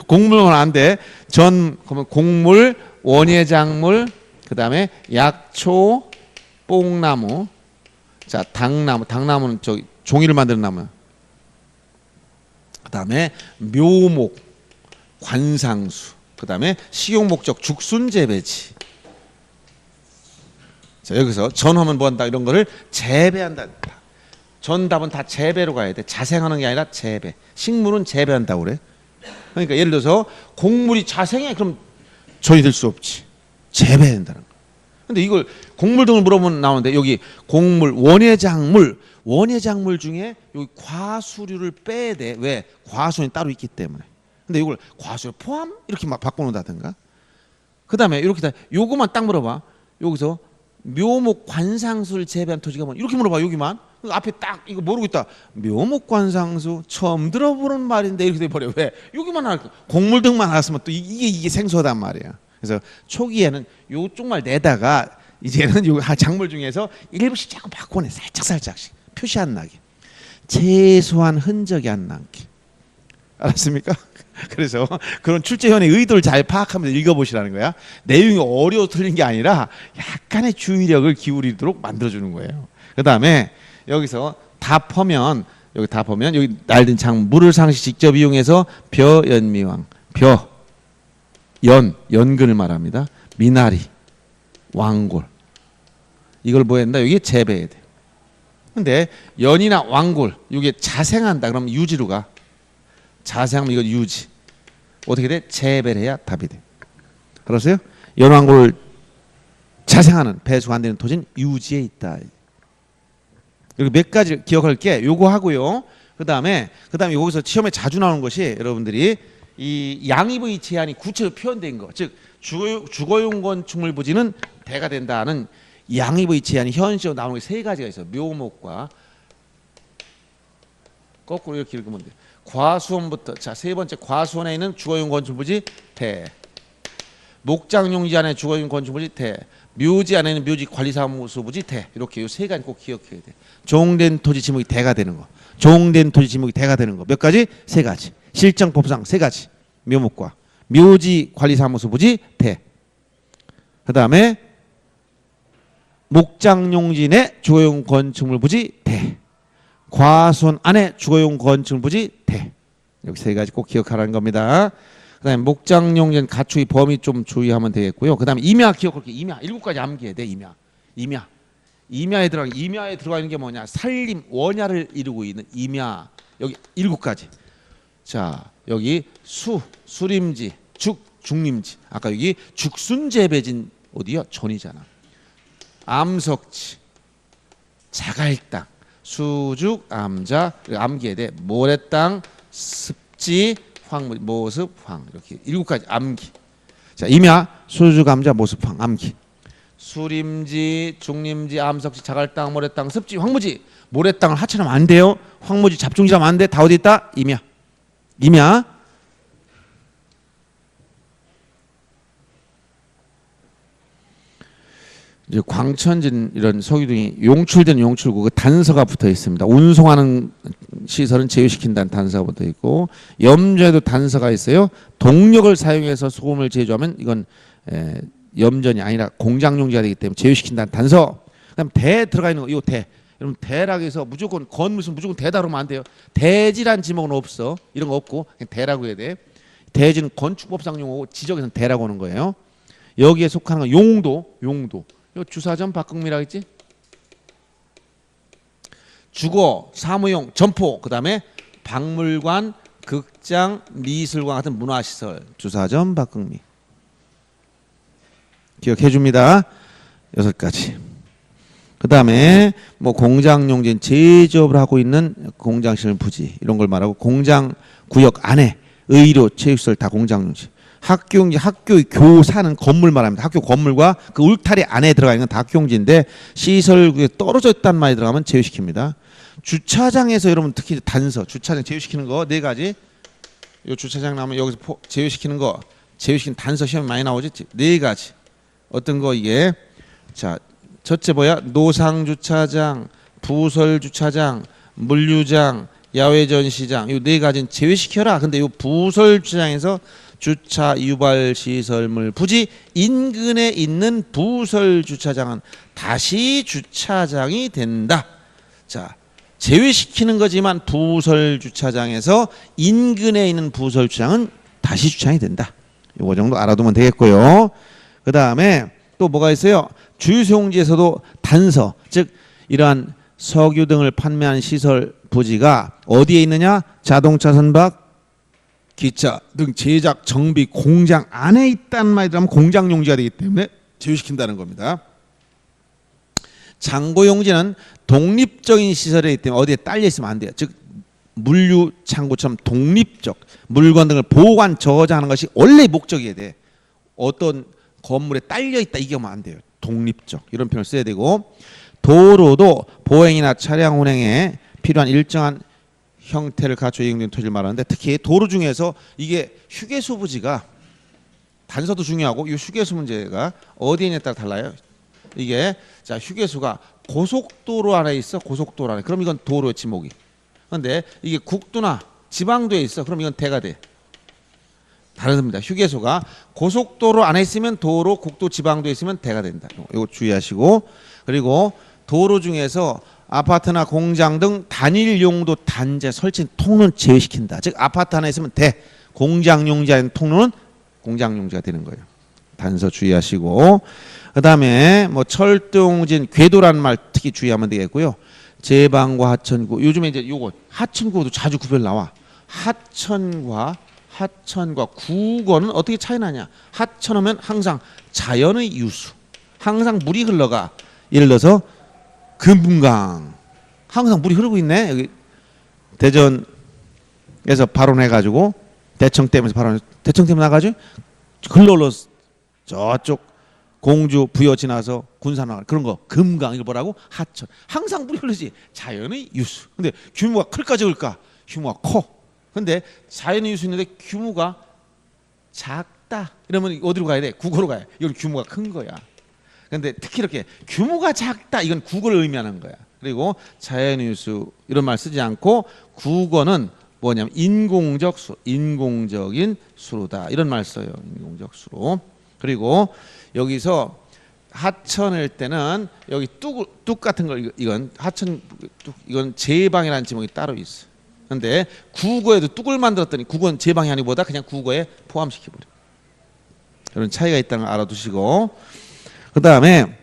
곡물은 안 돼. 전 그러면 곡물, 원예작물, 그 다음에 약초, 뽕나무, 자 당나무는 종이를 만드는 나무. 그 다음에 묘목, 관상수, 그 다음에 식용목적 죽순재배지. 자 여기서 전하면 뭐한다? 이런 거를 재배한다. 전답은 다 재배로 가야 돼. 자생하는 게 아니라 재배. 식물은 재배한다고 그래. 그러니까 예를 들어서 곡물이 자생해 그럼 전이 될 수 없지. 재배한다는 거. 근데 이걸 곡물 등을 물어보면 나오는데 여기 곡물, 원예작물 중에 여기 과수류를 빼야 돼. 왜? 과수원이 따로 있기 때문에. 근데 이걸 과수류 포함 이렇게 막 바꿔놓는다든가. 그 다음에 이렇게 다 요거만 딱 물어봐. 여기서 묘목 관상수를 재배한 토지가 뭐 이렇게 물어봐. 여기만 앞에 딱 이거 모르고 있다. 묘목 관상수 처음 들어보는 말인데 이렇게 돼버려. 왜? 여기만 알고 곡물 등만 알았으면 또 이게 생소하단 말이야. 그래서 초기에는 요쪽만 내다가 이제는 요 작물 중에서 일부씩 자꾸 바꿔내. 살짝씩 표시 안 나게. 최소한 흔적이 안 남게. 알았습니까? 그래서 그런 출제현의 의도를 잘 파악하면서 읽어보시라는 거야. 내용이 어려워 틀린 게 아니라 약간의 주의력을 기울이도록 만들어주는 거예요. 그 다음에 여기서 답하면 여기 날든 장 물을 상시 직접 이용해서 벼연미왕 연근을 말합니다. 미나리 왕골 이걸 뭐 한다? 여기 재배해야 돼. 근데 연이나 왕골 이게 자생한다 그러면 유지로 가. 자생하면 이거 유지. 어떻게 돼? 재배를 해야 답이 돼. 알았어요? 연왕골을 자생하는 배수가 안 되는 토지는 유지에 있다. 여기 몇 가지 기억할게. 요거 하고요. 그다음에 여기서 시험에 자주 나오는 것이 여러분들이 이 양입의 제한이 구체적으로 표현된 거. 즉 주거용 건축물 부지는 대가 된다는 양입의 제한이 현실적으로 나오는 게 3가지가 있어요. 묘목과 거꾸로 이렇게 읽으면 돼. 과수원부터 자 3번째 과수원에 있는 주거용 건축물부지 대. 목장용지 안에 주거용 건축물부지 대. 묘지 안에 있는 묘지 관리사무소부지 대. 이렇게 요 3가지 꼭 기억해야 돼. 종된 토지 지목이 대가 되는 거. 종된 토지 지목이 대가 되는 거. 몇 가지? 3가지. 실정법상 3가지. 묘목과 묘지 관리사무소부지 대. 그 다음에 목장용지 내 주거용 건축물부지 대. 과손 안에 주거용 건축물 부지 대. 여기 세 가지 꼭 기억하라는 겁니다. 그다음에 목장용전 가축의 범위 좀 주의하면 되겠고요. 그다음에 임야 기억할게. 임야 7가지 암기해야 돼. 임야에 들어가 있는 게 뭐냐? 산림 원야를 이루고 있는 임야. 여기 7가지. 자, 여기 수림지, 중림지. 아까 여기 죽순재배진 어디요? 전이잖아. 암석지, 자갈땅, 수죽, 암자, 암기해야 돼. 모래땅, 습지, 황물, 모습, 황. 이렇게 7가지 암기. 자, 임야, 수죽, 암자, 모습, 황 암기. 수림지, 중림지, 암석지, 자갈땅, 모래땅, 습지, 황무지. 모래땅을 하천하면 안 돼요. 황무지, 잡중지하면 안 돼. 다 어디 있다? 임야. 이제 광천진 이런 석유등이 용출된 용출구 그 단서가 붙어 있습니다. 운송하는 시설은 제외시킨다는 단서가 붙어 있고, 염전에도 단서가 있어요. 동력을 사용해서 소금을 제조하면 이건 염전이 아니라 공장용지가 되기 때문에 제외시킨다는 단서. 그다음 대 들어가 있는 거, 이거 대. 여러분 대라고 해서 무조건 건물은 무조건 대다 그러면 안 돼요. 대지란 지목은 없어. 이런 거 없고 그냥 대라고 해야 돼. 대지는 건축법상 용어고 지적에서는 대라고 하는 거예요. 여기에 속하는 건 용도. 요 주사점 박극미라고 했지? 주거, 사무용, 점포, 그다음에 박물관, 극장, 미술관 같은 문화시설. 주사점 박극미. 기억해 줍니다. 6가지. 그다음에 뭐 공장용지는 제조업을 하고 있는 공장시설 부지 이런 걸 말하고, 공장 구역 안에 의료, 체육시설 다 공장용지. 학교의 교사는 건물 말합니다. 학교 건물과 그 울타리 안에 들어가 있는 건 다 학교용지인데 시설구에 떨어져 있다는 말이 들어가면 제외시킵니다. 주차장에서 여러분 특히 단서, 주차장 제외시키는 거 4가지. 요 주차장 나오면 여기서 제외시키는 거, 제외시키는 단서 시험에 많이 나오지. 4가지. 어떤 거 이게? 자, 첫째 뭐야? 노상주차장, 부설주차장, 물류장, 야외전시장. 요 4가지는 제외시켜라. 근데 요 부설주차장에서 주차 유발 시설물 부지 인근에 있는 부설 주차장은 다시 주차장이 된다. 자, 제외시키는 거지만 부설 주차장에서 인근에 있는 부설 주차장은 다시 주차장이 된다. 요거 정도 알아두면 되겠고요. 그다음에 또 뭐가 있어요? 주유소용지에서도 단서, 즉 이러한 석유 등을 판매하는 시설 부지가 어디에 있느냐? 자동차 선박, 기차 등 제작, 정비, 공장 안에 있다는 말이 들어가면 공장용지가 되기 때문에 제외시킨다는 겁니다. 창고용지는 독립적인 시설이기 때문에 어디에 딸려 있으면 안 돼요. 즉 물류 창고처럼 독립적 물건 등을 보관, 저장하는 것이 원래 목적이어야 돼. 어떤 건물에 딸려 있다 이게 하면 안 돼요. 독립적 이런 표현을 써야 되고, 도로도 보행이나 차량 운행에 필요한 일정한 형태를 갖춰 이용된 토지를 말하는데, 특히 도로 중에서 이게 휴게소 부지가 단서도 중요하고 이 휴게소 문제가 어디에 있냐에 따라 달라요. 이게 자 휴게소가 고속도로 안에 있어. 고속도로 안에. 그럼 이건 도로의 지목이. 그런데 이게 국도나 지방도에 있어. 그럼 이건 대가 돼. 다릅니다. 휴게소가 고속도로 안에 있으면 도로, 국도, 지방도에 있으면 대가 된다. 이거 주의하시고, 그리고 도로 중에서 아파트나 공장 등 단일 용도 단지 설치 통로는 제외시킨다. 즉 아파트 하나 있으면 대, 공장 용지 아닌 통로는 공장 용지가 되는 거예요. 단서 주의하시고, 그다음에 뭐 철도용지는 궤도라는 말 특히 주의하면 되겠고요. 제방과 하천구, 요즘에 이제 요거 하천구도 자주 구별 나와. 하천과 구거는 어떻게 차이 나냐? 하천하면 항상 자연의 유수, 항상 물이 흘러가. 예를 들어서 금강 항상 물이 흐르고 있네. 여기 대전에서 발원해가지고 대청댐에서 발원, 대청댐 나가지고 흘러올라 저쪽 공주 부여 지나서 군산 나가 그런 거 금강 이걸 뭐라고? 하천. 항상 물이 흐르지. 자연의 유수. 근데 규모가 클까 적을까? 규모가 커. 근데 자연의 유수 있는데 규모가 작다. 이러면 어디로 가야 돼? 국어로 가야 돼. 이건 규모가 큰 거야. 근데 특히 이렇게 규모가 작다 이건 국어를 의미하는 거야. 그리고 자연유수 이런 말 쓰지 않고 국어는 뭐냐면 인공적 수, 인공적인 수로다 이런 말 써요. 인공적 수로. 그리고 여기서 하천일 때는 여기 뚝 같은 걸 이건 하천 뚝 이건 제방이라는 지목이 따로 있어. 근데 국어에도 뚝을 만들었더니 국어는 제방이 아니보다 그냥 국어에 포함시켜버려. 이런 차이가 있다는 걸 알아두시고 그 다음에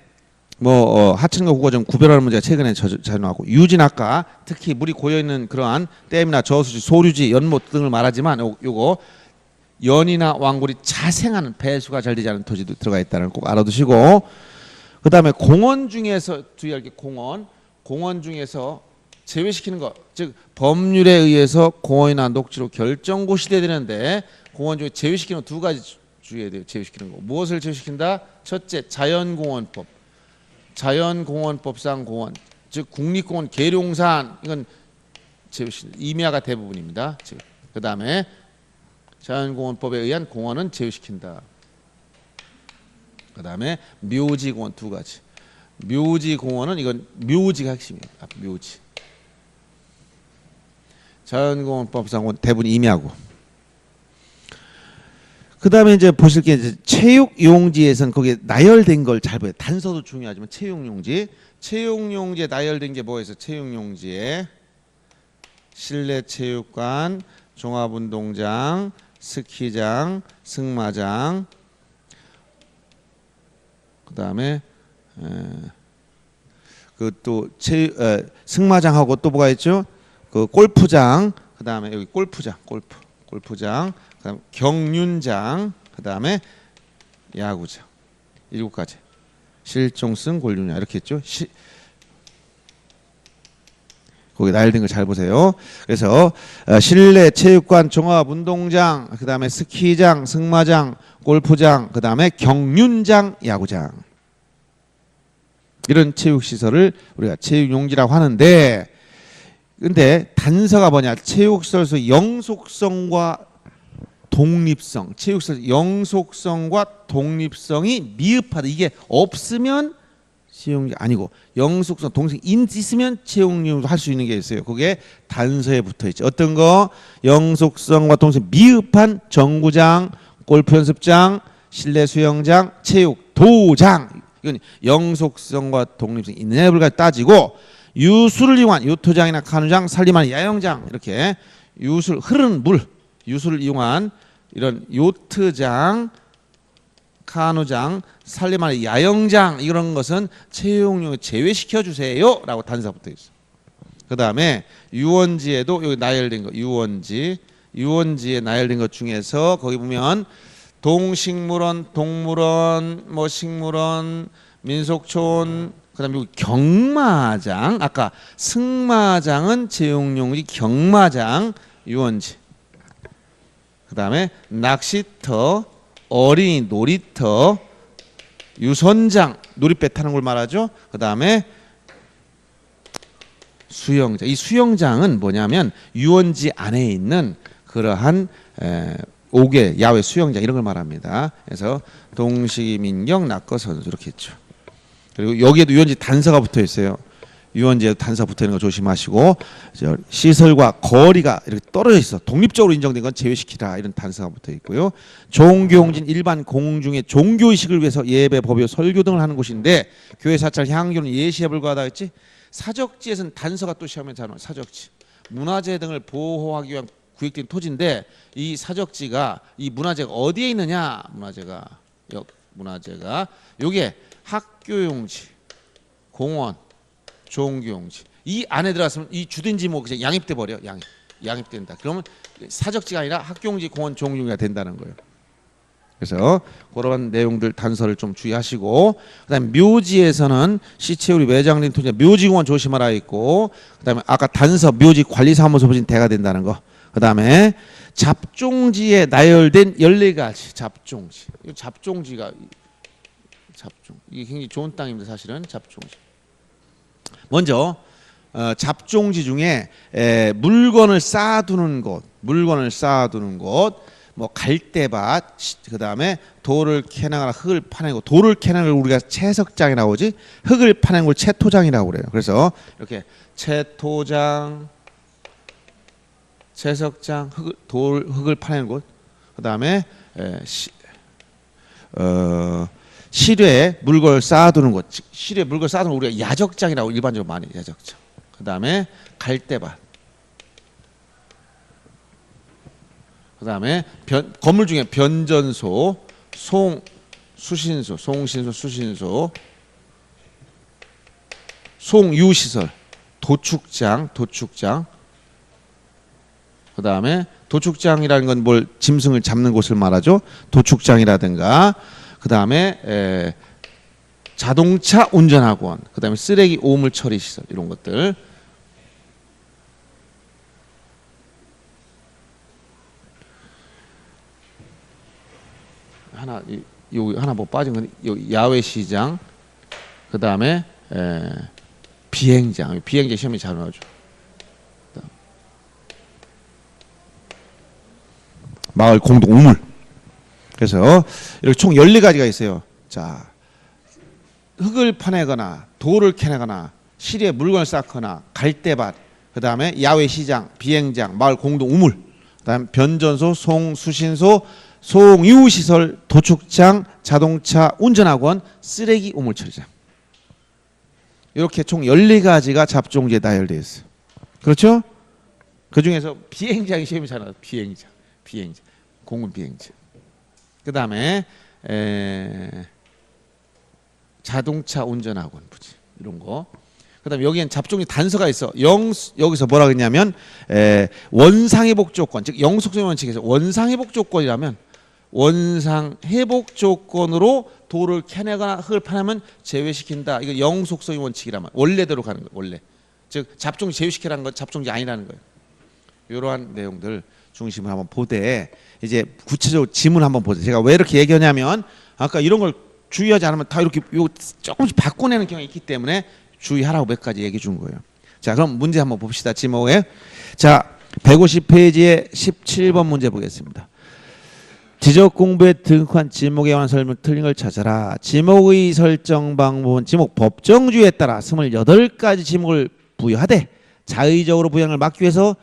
뭐 하천과 국어 좀 구별하는 문제가 최근에 자주 나왔고 유진 아까 특히 물이 고여 있는 그러한 댐이나 저수지, 소류지, 연못 등을 말하지만 요거 연이나 왕골이 자생하는 배수가 잘 되지 않은 토지도 들어가 있다는 걸 꼭 알아두시고 그 다음에 공원 중에서 주의할 게 공원 중에서 제외시키는 것, 즉 법률에 의해서 공원이나 녹지로 결정고시 돼야 되는데 공원 중에 제외시키는 두 가지 주의해야 돼요. 제외시키는 거 무엇을 제외시킨다? 첫째 자연공원법, 자연공원법상 공원, 즉 국립공원, 계룡산 이건 제외시킨다. 임야가 대부분입니다. 그 다음에 자연공원법에 의한 공원은 제외시킨다. 그 다음에 묘지공원 두 가지. 묘지공원은 이건 묘지가 핵심이에요. 묘지. 자연공원법상 대부분 임야고. 그 다음에 이제 보실 게 이제 체육용지에서는 거기에 나열된 걸 잘 보여요. 단서도 중요하지만 체육용지에 나열된 게 뭐가 있어? 체육용지에 실내체육관, 종합운동장, 스키장, 승마장, 그 다음에 그 또 승마장하고 또 뭐가 있죠? 그 골프장, 그 다음에 여기 골프장, 골프장, 그 다음 경륜장, 그 다음에 야구장 7가지. 실종승, 골륜장 이렇게 있죠. 거기 나열된 거 잘 보세요. 그래서 실내 체육관, 종합 운동장, 그 다음에 스키장, 승마장, 골프장, 그 다음에 경륜장, 야구장 이런 체육시설을 우리가 체육용지라고 하는데 근데 단서가 뭐냐? 체육시설에서 영속성과 독립성, 체육시설 영속성과 독립성이 미흡하다. 이게 없으면 채용용지 아니고 영속성, 동생 있으면 채용용지도 할 수 있는 게 있어요. 그게 단서에 붙어 있죠. 어떤 거? 영속성과 동생 미흡한 정구장, 골프 연습장, 실내 수영장, 체육 도장. 이건 영속성과 독립성이 있느냐 여부까지 따지고 유수를 이용한 요트장이나 카누장, 산림하는 야영장 이렇게 유술 흐르는 물, 유수를 이용한 이런 요트장, 카누장, 산림하는 야영장 이런 것은 채용용을 제외시켜 주세요라고 단서 붙어 있어. 그 다음에 유원지에도 여기 나열된 거 유원지에 나열된 것 중에서 거기 보면 동식물원, 동물원, 뭐 식물원, 민속촌, 그다음에 여기 경마장, 아까 승마장은 채용용지 경마장 유원지. 그다음에 낚시터, 어린이 놀이터, 유선장, 놀이배 타는 걸 말하죠. 그다음에 수영장. 이 수영장은 뭐냐면 유원지 안에 있는 그러한 5개 야외 수영장 이런 걸 말합니다. 그래서 동식이, 민경, 낙거, 선수 이렇게 있죠. 그리고 여기에도 유원지 단서가 붙어 있어요. 유원지에도 단서 붙어 있는 거 조심하시고 시설과 거리가 이렇게 떨어져 있어. 독립적으로 인정된 건 제외시키라 이런 단서가 붙어 있고요. 종교용지는 일반 공중의 종교의식을 위해서 예배, 법요, 설교 등을 하는 곳인데 교회, 사찰, 향교는 예시에 불과하다 했지. 사적지에서는 단서가 또 시험에 잘 나와요. 사적지. 문화재 등을 보호하기 위한 구획된 토지인데 이 사적지가 이 문화재가 어디에 있느냐? 문화재가 요게 학교용지, 공원, 종교용지 이 안에 들어갔으면 이 주된지 뭐 그냥 양입돼 버려. 양입된다. 그러면 사적지가 아니라 학교용지, 공원, 종교용지가 된다는 거예요. 그래서 그런 내용들 단서를 좀 주의하시고 그다음에 묘지에서는 시체우리 매장된 토지 묘지공원 조심하라 있고 그다음에 아까 단서 묘지 관리사무소 보신 대가 된다는 거. 그다음에 잡종지에 나열된 14가지 잡종지. 이 잡종지가 이게 굉장히 좋은 땅입니다. 사실은 잡종지. 먼저 잡종지 중에 물건을 쌓아두는 곳, 뭐 갈대밭, 그 다음에 돌을 캐나거나 흙을 파내고 돌을 캐나는 걸 우리가 채석장이라고 하지 흙을 파내는 걸 채토장이라고 그래요. 그래서 이렇게 채토장, 채석장, 흙을 파내는 곳, 그 다음에 실외에 물건을 쌓아두는 것, 즉 실외에 물건을 쌓아두는 걸 우리가 야적장이라고 일반적으로 많이 해요. 야적장. 그 다음에 갈대밭. 그 다음에 건물 중에 변전소, 수신소, 송신소, 수신소, 송유시설, 도축장. 그 다음에 도축장이라는 건 뭘 짐승을 잡는 곳을 말하죠. 도축장이라든가 그 다음에 자동차 운전학원, 그 다음에 쓰레기 오물 처리 시설 이런 것들. 여기 하나 뭐 빠진 건 여기 야외 시장, 그 다음에 비행장 시험이 잘 나오죠. 마을 공동 우물. 그래서 이렇게 총 14가지가 있어요. 자, 흙을 파내거나 돌을 캐내거나 실에 물건을 쌓거나 갈대밭, 그 다음에 야외 시장, 비행장, 마을 공동 우물, 그 다음에 변전소, 수신소, 송유시설, 도축장, 자동차 운전학원, 쓰레기 오물 처리장. 이렇게 총 14가지가 잡종지에 나열되어 있어요. 그렇죠? 그 중에서 비행장이 시험이 잘 나와요. 비행장, 공군 비행장. 그 다음에 자동차 운전학원 부지 이런 거. 그 다음에 여기엔 잡종지 단서가 있어. 여기서 뭐라 그랬냐면 원상회복 조건, 즉 영속성 원칙에서 원상회복 조건이라면 원상회복 조건으로 돌을 캐내거나 흙을 파내면 제외시킨다. 이거 영속성의 원칙이라면 원래대로 가는 거예요. 원래. 즉 잡종지 제외시키라는 건 잡종지 아니라는 거예요. 이러한 내용들 중심을 한번 보되 이제 구체적으로 지문 한번 보세요. 제가 왜 이렇게 얘기하냐면 아까 이런 걸 주의하지 않으면 다 이렇게 요 조금씩 바꿔내는 경향이 있기 때문에 주의하라고 몇 가지 얘기해 준 거예요. 자, 그럼 문제 한번 봅시다. 지목에. 자, 150페이지에 17번 문제 보겠습니다. 지적 공부에 등록한 지목에 관한 설명 틀린 걸 찾아라. 지목의 설정 방법은 지목 법정주의에 따라 28가지 지목을 부여하되 자의적으로 부여를 막기 위해서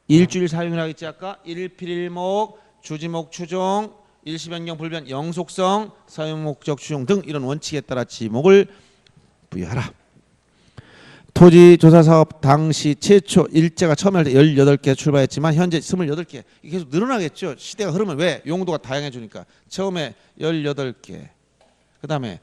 일주일 사용이라고 했지 아까. 일필일목, 주지목 추종, 일시변경 불변, 영속성, 사용목적 추종 등 이런 원칙에 따라 지목을 부여하라. 토지조사사업 당시 최초 일제가 처음 할 때 18개 출발했지만 현재 28개. 이게 계속 늘어나겠죠. 시대가 흐르면. 왜? 용도가 다양해지니까. 처음에 18개. 그 다음에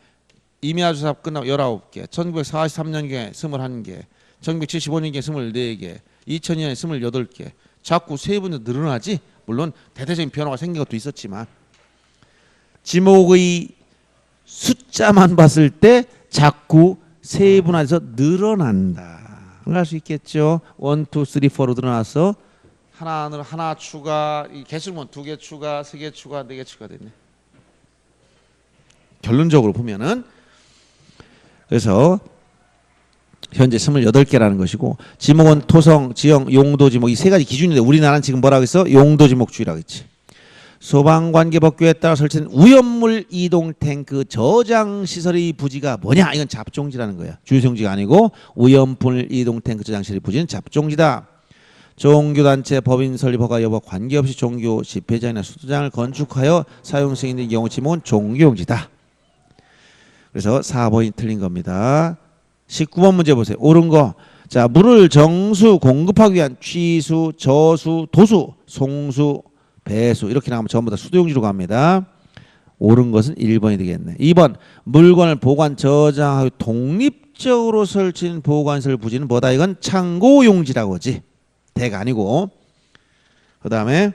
임야조사업 끝나고 19개. 1943년경에 21개. 1975년경에 24개. 2000년에 28개. 자꾸 세분이 늘어나지. 물론 대대적인 변화가 생긴 것도 있었지만 지목의 숫자만 봤을 때 자꾸 세분화해서 늘어난다. 할 수 있겠죠. 1, 2, 3, 4로 늘어나서 하나 추가, 이 개수를 보면 2개 추가, 3개 추가, 4개 추가됐네. 결론적으로 보면은 그래서 현재 28개라는 것이고 지목은 토성, 지형, 용도 지목 이 세 가지 기준인데 우리나라는 지금 뭐라고 했어? 용도 지목주의라고 했지. 소방관계법규에 따라 설치된 오염물 이동 탱크 저장 시설의 부지가 뭐냐? 이건 잡종지라는 거야. 주유성지가 아니고 오염물 이동 탱크 저장 시설의 부지는 잡종지다. 종교단체 법인 설립 허가 여부와 관계없이 종교 집회장이나 수도장을 건축하여 사용 승인된 경우 지목은 종교용지다. 그래서 4번이 틀린 겁니다. 19번 문제 보세요. 옳은 거. 자, 물을 정수 공급하기 위한 취수, 저수, 도수, 송수, 배수 이렇게 나가면 전부 다 수도용지로 갑니다. 옳은 것은 1번이 되겠네. 2번 물건을 보관 저장하고 독립적으로 설치된 보관시설 부지는 뭐다? 이건 창고용지라고 하지. 대가 아니고. 그 다음에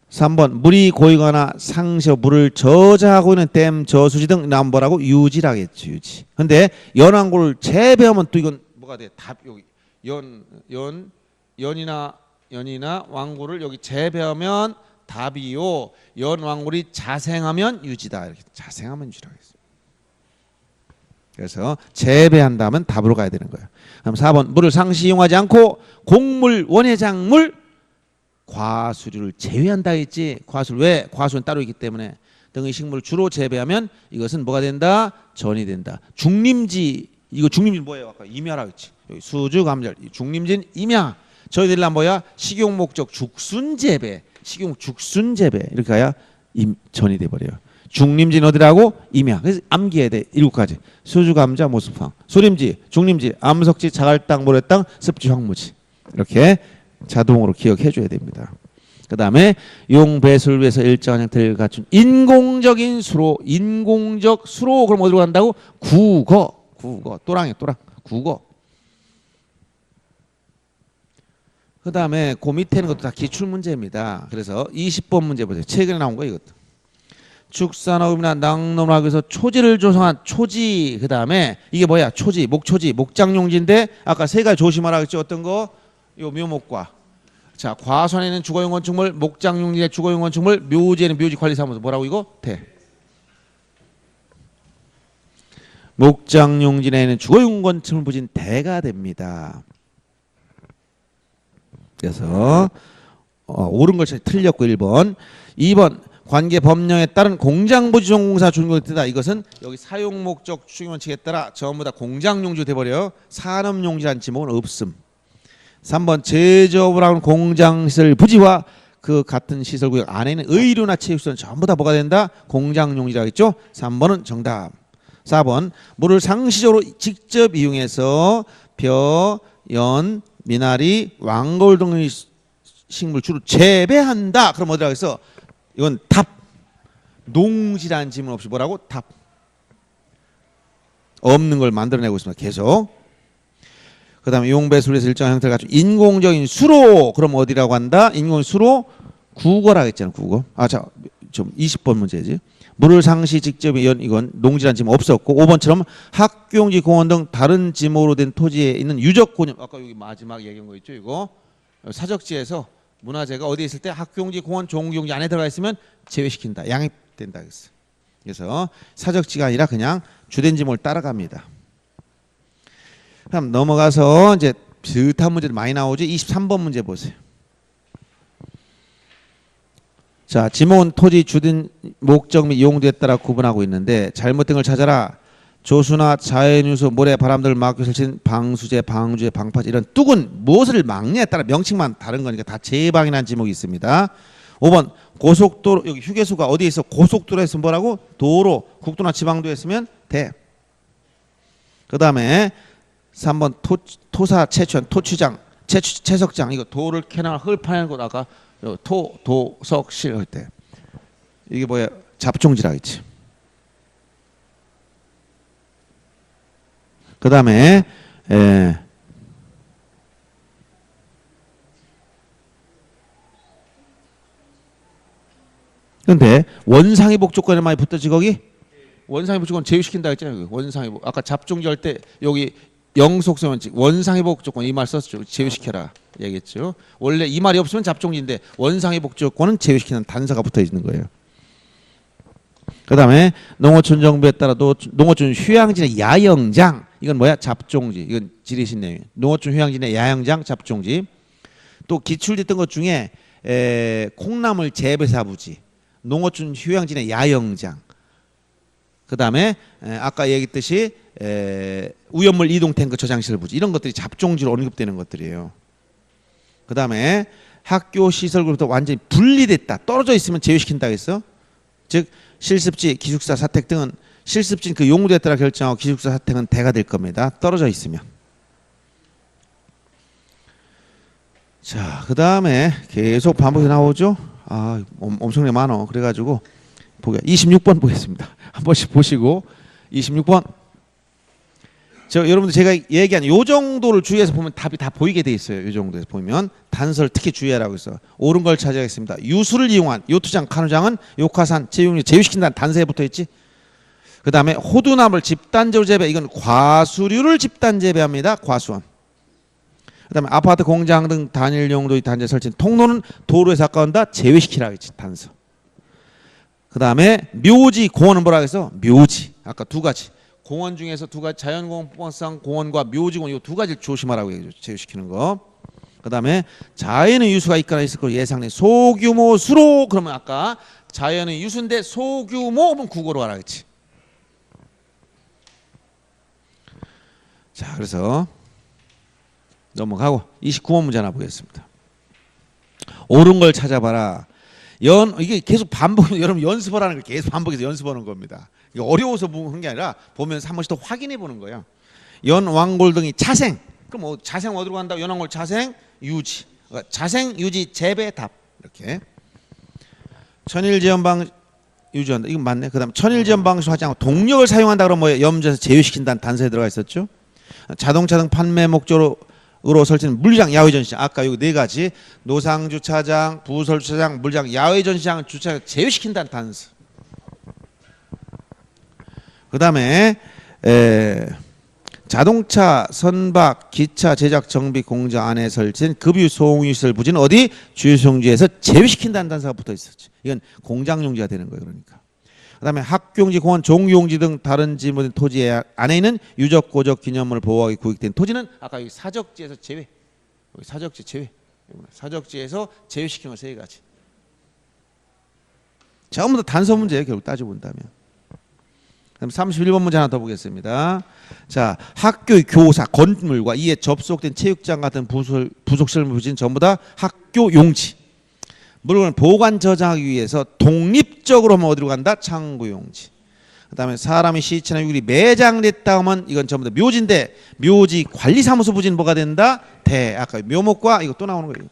3번 물이 고이거나 상시어 물을 저장하고 있는 댐, 저수지 등 남보라고 유지라겠죠. 유지. 근데 연왕고를 재배하면 또 이건 뭐가 돼? 답 여기 연이나 왕고를 여기 재배하면 답이요. 연왕골이 자생하면 유지다. 이렇게 자생하면 유지라고 했어요. 그래서 재배한다면 답으로 가야 되는 거예요. 그럼 4번 물을 상시 이용하지 않고 곡물, 원해작물, 과수류를 제외한다 했지. 과수류 왜? 과수는 따로 있기 때문에 등의 식물을 주로 재배하면 이것은 뭐가 된다? 전이 된다. 중림지 이거 중림지 뭐예요? 아까 임야라고 했지. 여기 수주 감절 중림지는 임야. 저희들은 뭐야? 식용 목적 죽순 재배, 식용 죽순 재배 이렇게 가야 전이 돼 버려요. 중림지는 어디라고? 임야. 그래서 암기해야 돼. 7가지. 수주, 감자, 모수황. 소림지, 중림지, 암석지, 자갈땅, 모래땅, 습지, 황무지. 이렇게 자동으로 기억해 줘야 됩니다. 그 다음에 용배수를 위해서 일정한 형태를 갖춘 인공적인 수로, 인공적 수로. 그럼 어디로 간다고? 국어. 국어. 또랑이야, 또랑. 국어. 그 다음에 그 밑에 있는 것도 다 기출문제입니다. 그래서 20번 문제 보세요. 최근에 나온 거 이것도. 축산업이나 낙농을 하기 위해서 초지를 조성한 초지. 그 다음에 이게 뭐야? 초지, 목초지, 목장용지인데 아까 세 가지 조심하라 그랬죠. 어떤 거? 요 묘목과. 자, 과수원에는 주거용 건축물, 목장용지에 주거용 건축물, 묘지에는 묘지관리사무소. 뭐라고 이거? 대. 목장용지에는 주거용 건축물 부진 대가 됩니다. 그래서 옳은 걸 틀렸고 1번. 2번. 관계 법령에 따른 공장부지존공사 준공되다. 이것은 여기 사용목적 추진원칙에 따라 전부 다 공장용지가 돼버려. 산업용지란 지목은 없음. 3번 제조업을 하는 공장시설 부지와 그 같은 시설구역 안에 있는 의료나 체육시설은 전부 다 뭐가 된다? 공장용지라고 했죠. 3번은 정답. 4번 물을 상시적으로 직접 이용해서 벼, 연, 미나리, 왕골 등의 식물 주로 재배한다. 그럼 어디라고 했어? 이건 답. 농지라는 질문 없이 뭐라고? 답. 없는 걸 만들어내고 있습니다. 계속. 그 다음에 용배수에서 일정한 형태를 갖춘 인공적인 수로. 그럼 어디라고 한다? 인공적인 수로 국어라고 했잖아. 국어. 자, 좀 20번 문제지. 물을 상시 직접 이건 농지라는 질문 없었고 5번처럼 학교용지 공원 등 다른 지목으로 된 토지에 있는 유적 고념. 아까 여기 마지막 얘기한 거 있죠. 이거 사적지에서 문화재가 어디에 있을 때 학교용지 공원 종교용지 안에 들어가 있으면 제외시킨다. 양입된다. 그래서 사적지가 아니라 그냥 주된 지목을 따라갑니다. 그럼 넘어가서 이제 비슷한 문제들 많이 나오죠. 23번 문제 보세요. 자, 지목은 토지 주된 목적 및 용도에 따라 구분하고 있는데 잘못된 걸 찾아라. 조수나 자연유수, 모래, 바람 등을 막기 위해 설치된 방수제, 방주제, 방파제 이런 뚝은 무엇을 막냐에 따라 명칭만 다른 거니까 다 제방이라는 지목이 있습니다. 5번 고속도로, 여기 휴게소가 어디에 있어? 고속도로에 있으면 뭐라고? 도로, 국도나 지방도에 있으면 돼. 그 다음에 3번 토사, 채취원, 토취장, 채석장. 이거 도를 캐나 흙을 파내는 곳 아까 도석실 할 때 이게 뭐야? 잡종지라 했지. 그 다음에 근데 원상회복 조건에 많이 붙었지 거기? 원상회복 조건 제외시킨다 했잖아요. 원상회복. 아까 잡종지 할 때 여기 영속성 원칙 원상회복 조건 이 말 썼죠. 제외시켜라 얘기했죠. 원래 이 말이 없으면 잡종지인데 원상회복 조건은 제외시키는 단서가 붙어 있는 거예요. 그 다음에 농어촌 정부에 따라 농어촌 휴양지의 야영장. 이건 뭐야? 잡종지. 이건 지리신 내용. 농어촌 휴양지의 야영장, 잡종지. 또 기출됐던 것 중에 콩나물 재배사부지, 농어촌 휴양지의 야영장. 그 다음에 아까 얘기했듯이 우연물 이동 탱크 저장시설 부지 이런 것들이 잡종지로 언급되는 것들이에요. 그 다음에 학교 시설로부터 완전히 분리됐다, 떨어져 있으면 제외시킨다 했어. 즉 실습지, 기숙사, 사택 등은 실습지는 그 용도에 따라 결정하고 기숙사, 사택은 대가 될 겁니다. 떨어져 있으면. 자, 그 다음에 계속 반복이 나오죠. 엄청나게 많어. 그래가지고 26번 보겠습니다. 한 번씩 보시고 26번. 여러분들 제가 얘기한 요 정도를 주의해서 보면 답이 다 보이게 돼 있어요. 요 정도에서 보면 단서를 특히 주의하라고 했어. 옳은 걸 찾아야겠습니다. 유수를 이용한 요트장, 카누장은 욕화산, 제용류 제외시킨다는 단서에 붙어 있지. 그 다음에 호두나물 집단적으로 재배. 이건 과수류를 집단 재배합니다. 과수원. 그 다음에 아파트, 공장 등 단일 용도의 단지에 설치된 통로는 도로에서 가까운다. 제외시키라고 했지. 단서. 그 다음에 묘지, 공원은 뭐라고 했어? 묘지. 아까 두 가지. 공원 중에서 두 가지, 자연공원법상 공원과 묘지공원 이 두 가지를 조심하라고 얘기죠. 제외시키는 거. 그 다음에 자연의 유수가 있거나 있을 거 예상된 소규모 수로. 그러면 아까 자연의 유수인데 소규모 하면 국어로 하라 그랬지. 자, 그래서 넘어가고 29번 문제 하나 보겠습니다. 옳은 걸 찾아봐라. 이게 계속 반복, 여러분 연습하라는 걸 계속 반복해서 연습하는 겁니다. 이게 어려워서 보는 게 아니라 보면서 한 번씩 더 확인해 보는 거예요. 연왕골 등이 자생. 그럼 뭐 자생 어디로 간다고? 연왕골 자생 유지. 그러니까 자생 유지 재배 답. 이렇게. 천일지연방 유지한다. 이건 맞네. 그다음 천일지연 방수 하지 않고 동력을 사용한다 그러면 뭐예요? 염전에서 제외시킨다는 단서에 들어가 있었죠. 자동차 등 판매 목적으로 설치는 물리장, 야외 전시장. 아까 여기 네 가지 노상 주차장, 부설 주차장, 물리장, 야외 전시장 주차장 제외시킨다는 단서. 그다음에 자동차, 선박, 기차 제작 정비 공장 안에 설치된 급유 소음유 시설 부지는 어디? 주유소용지에서 제외시킨다는 단서가 붙어 있었지. 이건 공장용지가 되는 거예요. 그러니까. 그다음에 학교용지, 공원, 종교용지 등 다른 지문 토지 안에 있는 유적, 고적, 기념물을 보호하기 구획된 토지는 아까 여기 사적지에서 제외. 여기 사적지 제외. 사적지에서 제외시킨 거 세 가지. 전부 다 단서 문제예요. 결국 따져 본다면. 그럼 31번 문제 하나 더 보겠습니다. 자, 학교의 교사, 건물과 이에 접속된 체육장 같은 부속시설 부지는 전부 다 학교 용지. 물건을 보관 저장하기 위해서 독립적으로 하면 어디로 간다? 창고 용지. 그다음에 사람이 시체나 유물이 매장됐다 하면 이건 전부 다 묘지인데 묘지 관리사무소 부지는 뭐가 된다? 아까 묘목과 이거 또 나오는 거예요.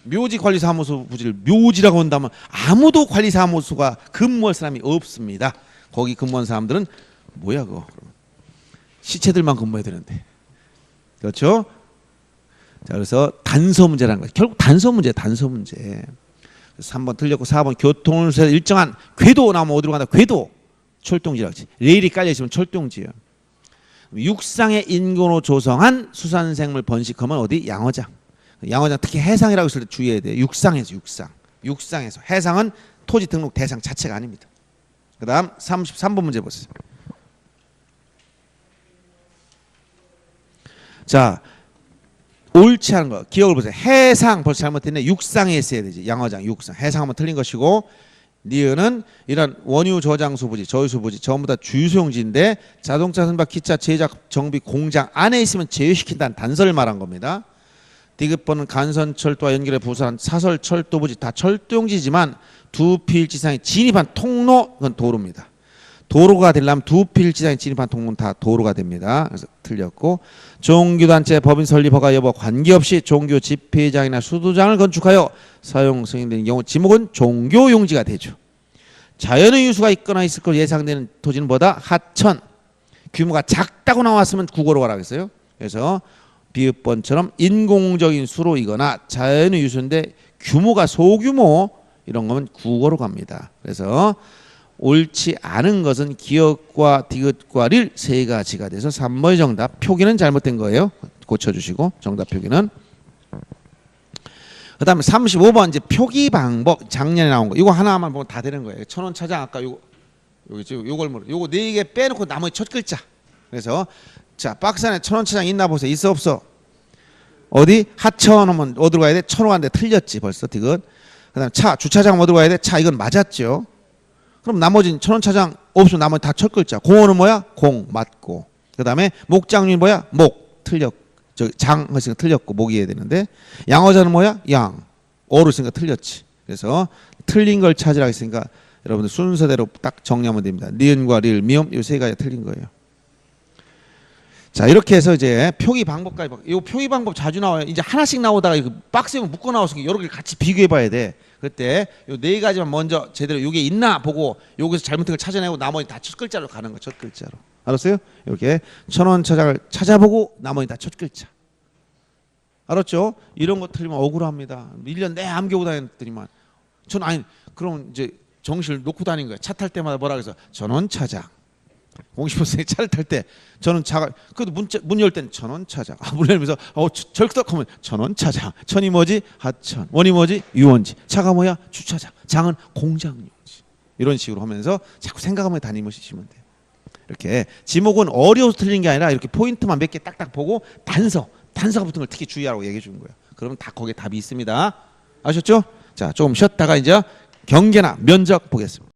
묘지 관리사무소 부지를 묘지라고 한다면 아무도 관리사무소가 근무할 사람이 없습니다. 거기 근무한 사람들은 뭐야 그거? 시체들만 근무해야 되는데. 그렇죠? 자, 그래서 단서 문제라는 거예요. 결국 단서 문제예요. 단서 문제. 그래서 3번 틀렸고 4번 교통을 위해서 일정한 궤도 나오면 어디로 간다? 궤도. 철동지라고 하지. 레일이 깔려 있으면 철동지예요. 육상의 인공으로 조성한 수산생물 번식하면 어디? 양어장. 양어장 특히 해상이라고 했을 때 주의해야 돼요. 육상에서 육상. 육상에서. 해상은 토지 등록 대상 자체가 아닙니다. 그 다음 33번 문제 보세요. 자, 옳지 않은 거 기억을 보세요. 해상 벌써 잘못됐네. 육상에 있어야 되지. 양어장 육상. 해상하면 틀린 것이고 니은은 이런 원유 저장소 부지, 저유소 부지 전부 다 주유소용지인데 자동차, 선박, 기차 제작 정비 공장 안에 있으면 제외시킨다는 단서를 말한 겁니다. 디귿번은 간선철도와 연결해 부설한 사설 철도 부지 다 철도용지지만 두 필지상에 진입한 통로 그건 도로입니다. 도로가 되려면 두 필지상에 진입한 통로는 다 도로가 됩니다. 그래서 틀렸고 종교단체 법인 설립 허가 여부 관계없이 종교 집회장이나 수도장을 건축하여 사용 승인되는 경우 지목은 종교용지가 되죠. 자연의 유수가 있거나 있을 것으로 예상되는 토지는 뭐다? 하천. 규모가 작다고 나왔으면 국어로 가라고 했어요. 그래서 비읍번처럼 인공적인 수로이거나 자연의 유수인데 규모가 소규모 이런 거면 국어로 갑니다. 그래서 옳지 않은 것은 기역과 디귿과 릴 세 가지가 돼서 3번의 정답. 표기는 잘못된 거예요. 고쳐주시고 정답 표기는. 그 다음에 35번 이제 표기 방법 작년에 나온 거 이거 하나만 보면 다 되는 거예요. 천원 차장 아까 요걸 모르 요거 4개 빼놓고 나머지 첫 글자. 그래서 자 박스 안에 천원 차장 있나 보세요. 있어 없어? 어디? 하천 하면 어디로 가야 돼? 천원 간데 틀렸지 벌써 디귿. 그 다음에 차 주차장 어디로 가야 돼? 차 이건 맞았죠. 그럼 나머지는 천원 차장 없으면 나머지 다 첫 글자. 공원은 뭐야? 공 맞고. 그 다음에 목장류는 뭐야? 목 틀렸고. 장 했으니까 틀렸고 목이 해야 되는데 양어자는 뭐야? 양. 어로 있으니까 틀렸지. 그래서 틀린 걸 찾으라 했으니까 여러분들 순서대로 딱 정리하면 됩니다. 니은과 릴, 미음 이 세 가지 틀린 거예요. 자 이렇게 해서 이제 표기 방법까지 이 표기 방법 자주 나와요. 이제 하나씩 나오다가 이거 박스에 묶어 나와서 여러 개 같이 비교해 봐야 돼. 그때 요 4가지만 먼저 제대로 이게 있나 보고 여기서 잘못된 걸 찾아내고 나머지 다 첫 글자로 가는 거. 첫 글자로. 알았어요? 이렇게 천원 차장을 찾아보고 나머지 다 첫 글자. 알았죠? 이런 거 틀리면 억울합니다. 1년 내 암겨고 다녔더니만 전 아니 그럼 이제 정신을 놓고 다닌 거야. 차 탈 때마다 뭐라 그래서 천원 차장. 공시보생이 차를 탈 때 저는 차가 그래도 문 열 때는 천원 차장. 문 열면서 절떡하면 천원 차장. 천이 뭐지? 하천. 원이 뭐지? 유원지. 차가 뭐야? 주차장. 장은 공장용지. 이런 식으로 하면서 자꾸 생각하며 다니시면 돼요. 이렇게 지목은 어려워서 틀린 게 아니라 이렇게 포인트만 몇 개 딱딱 보고 단서가 붙은 걸 특히 주의하라고 얘기해 주는 거예요. 그러면 다 거기에 답이 있습니다. 아셨죠? 자, 조금 쉬었다가 이제 경계나 면적 보겠습니다.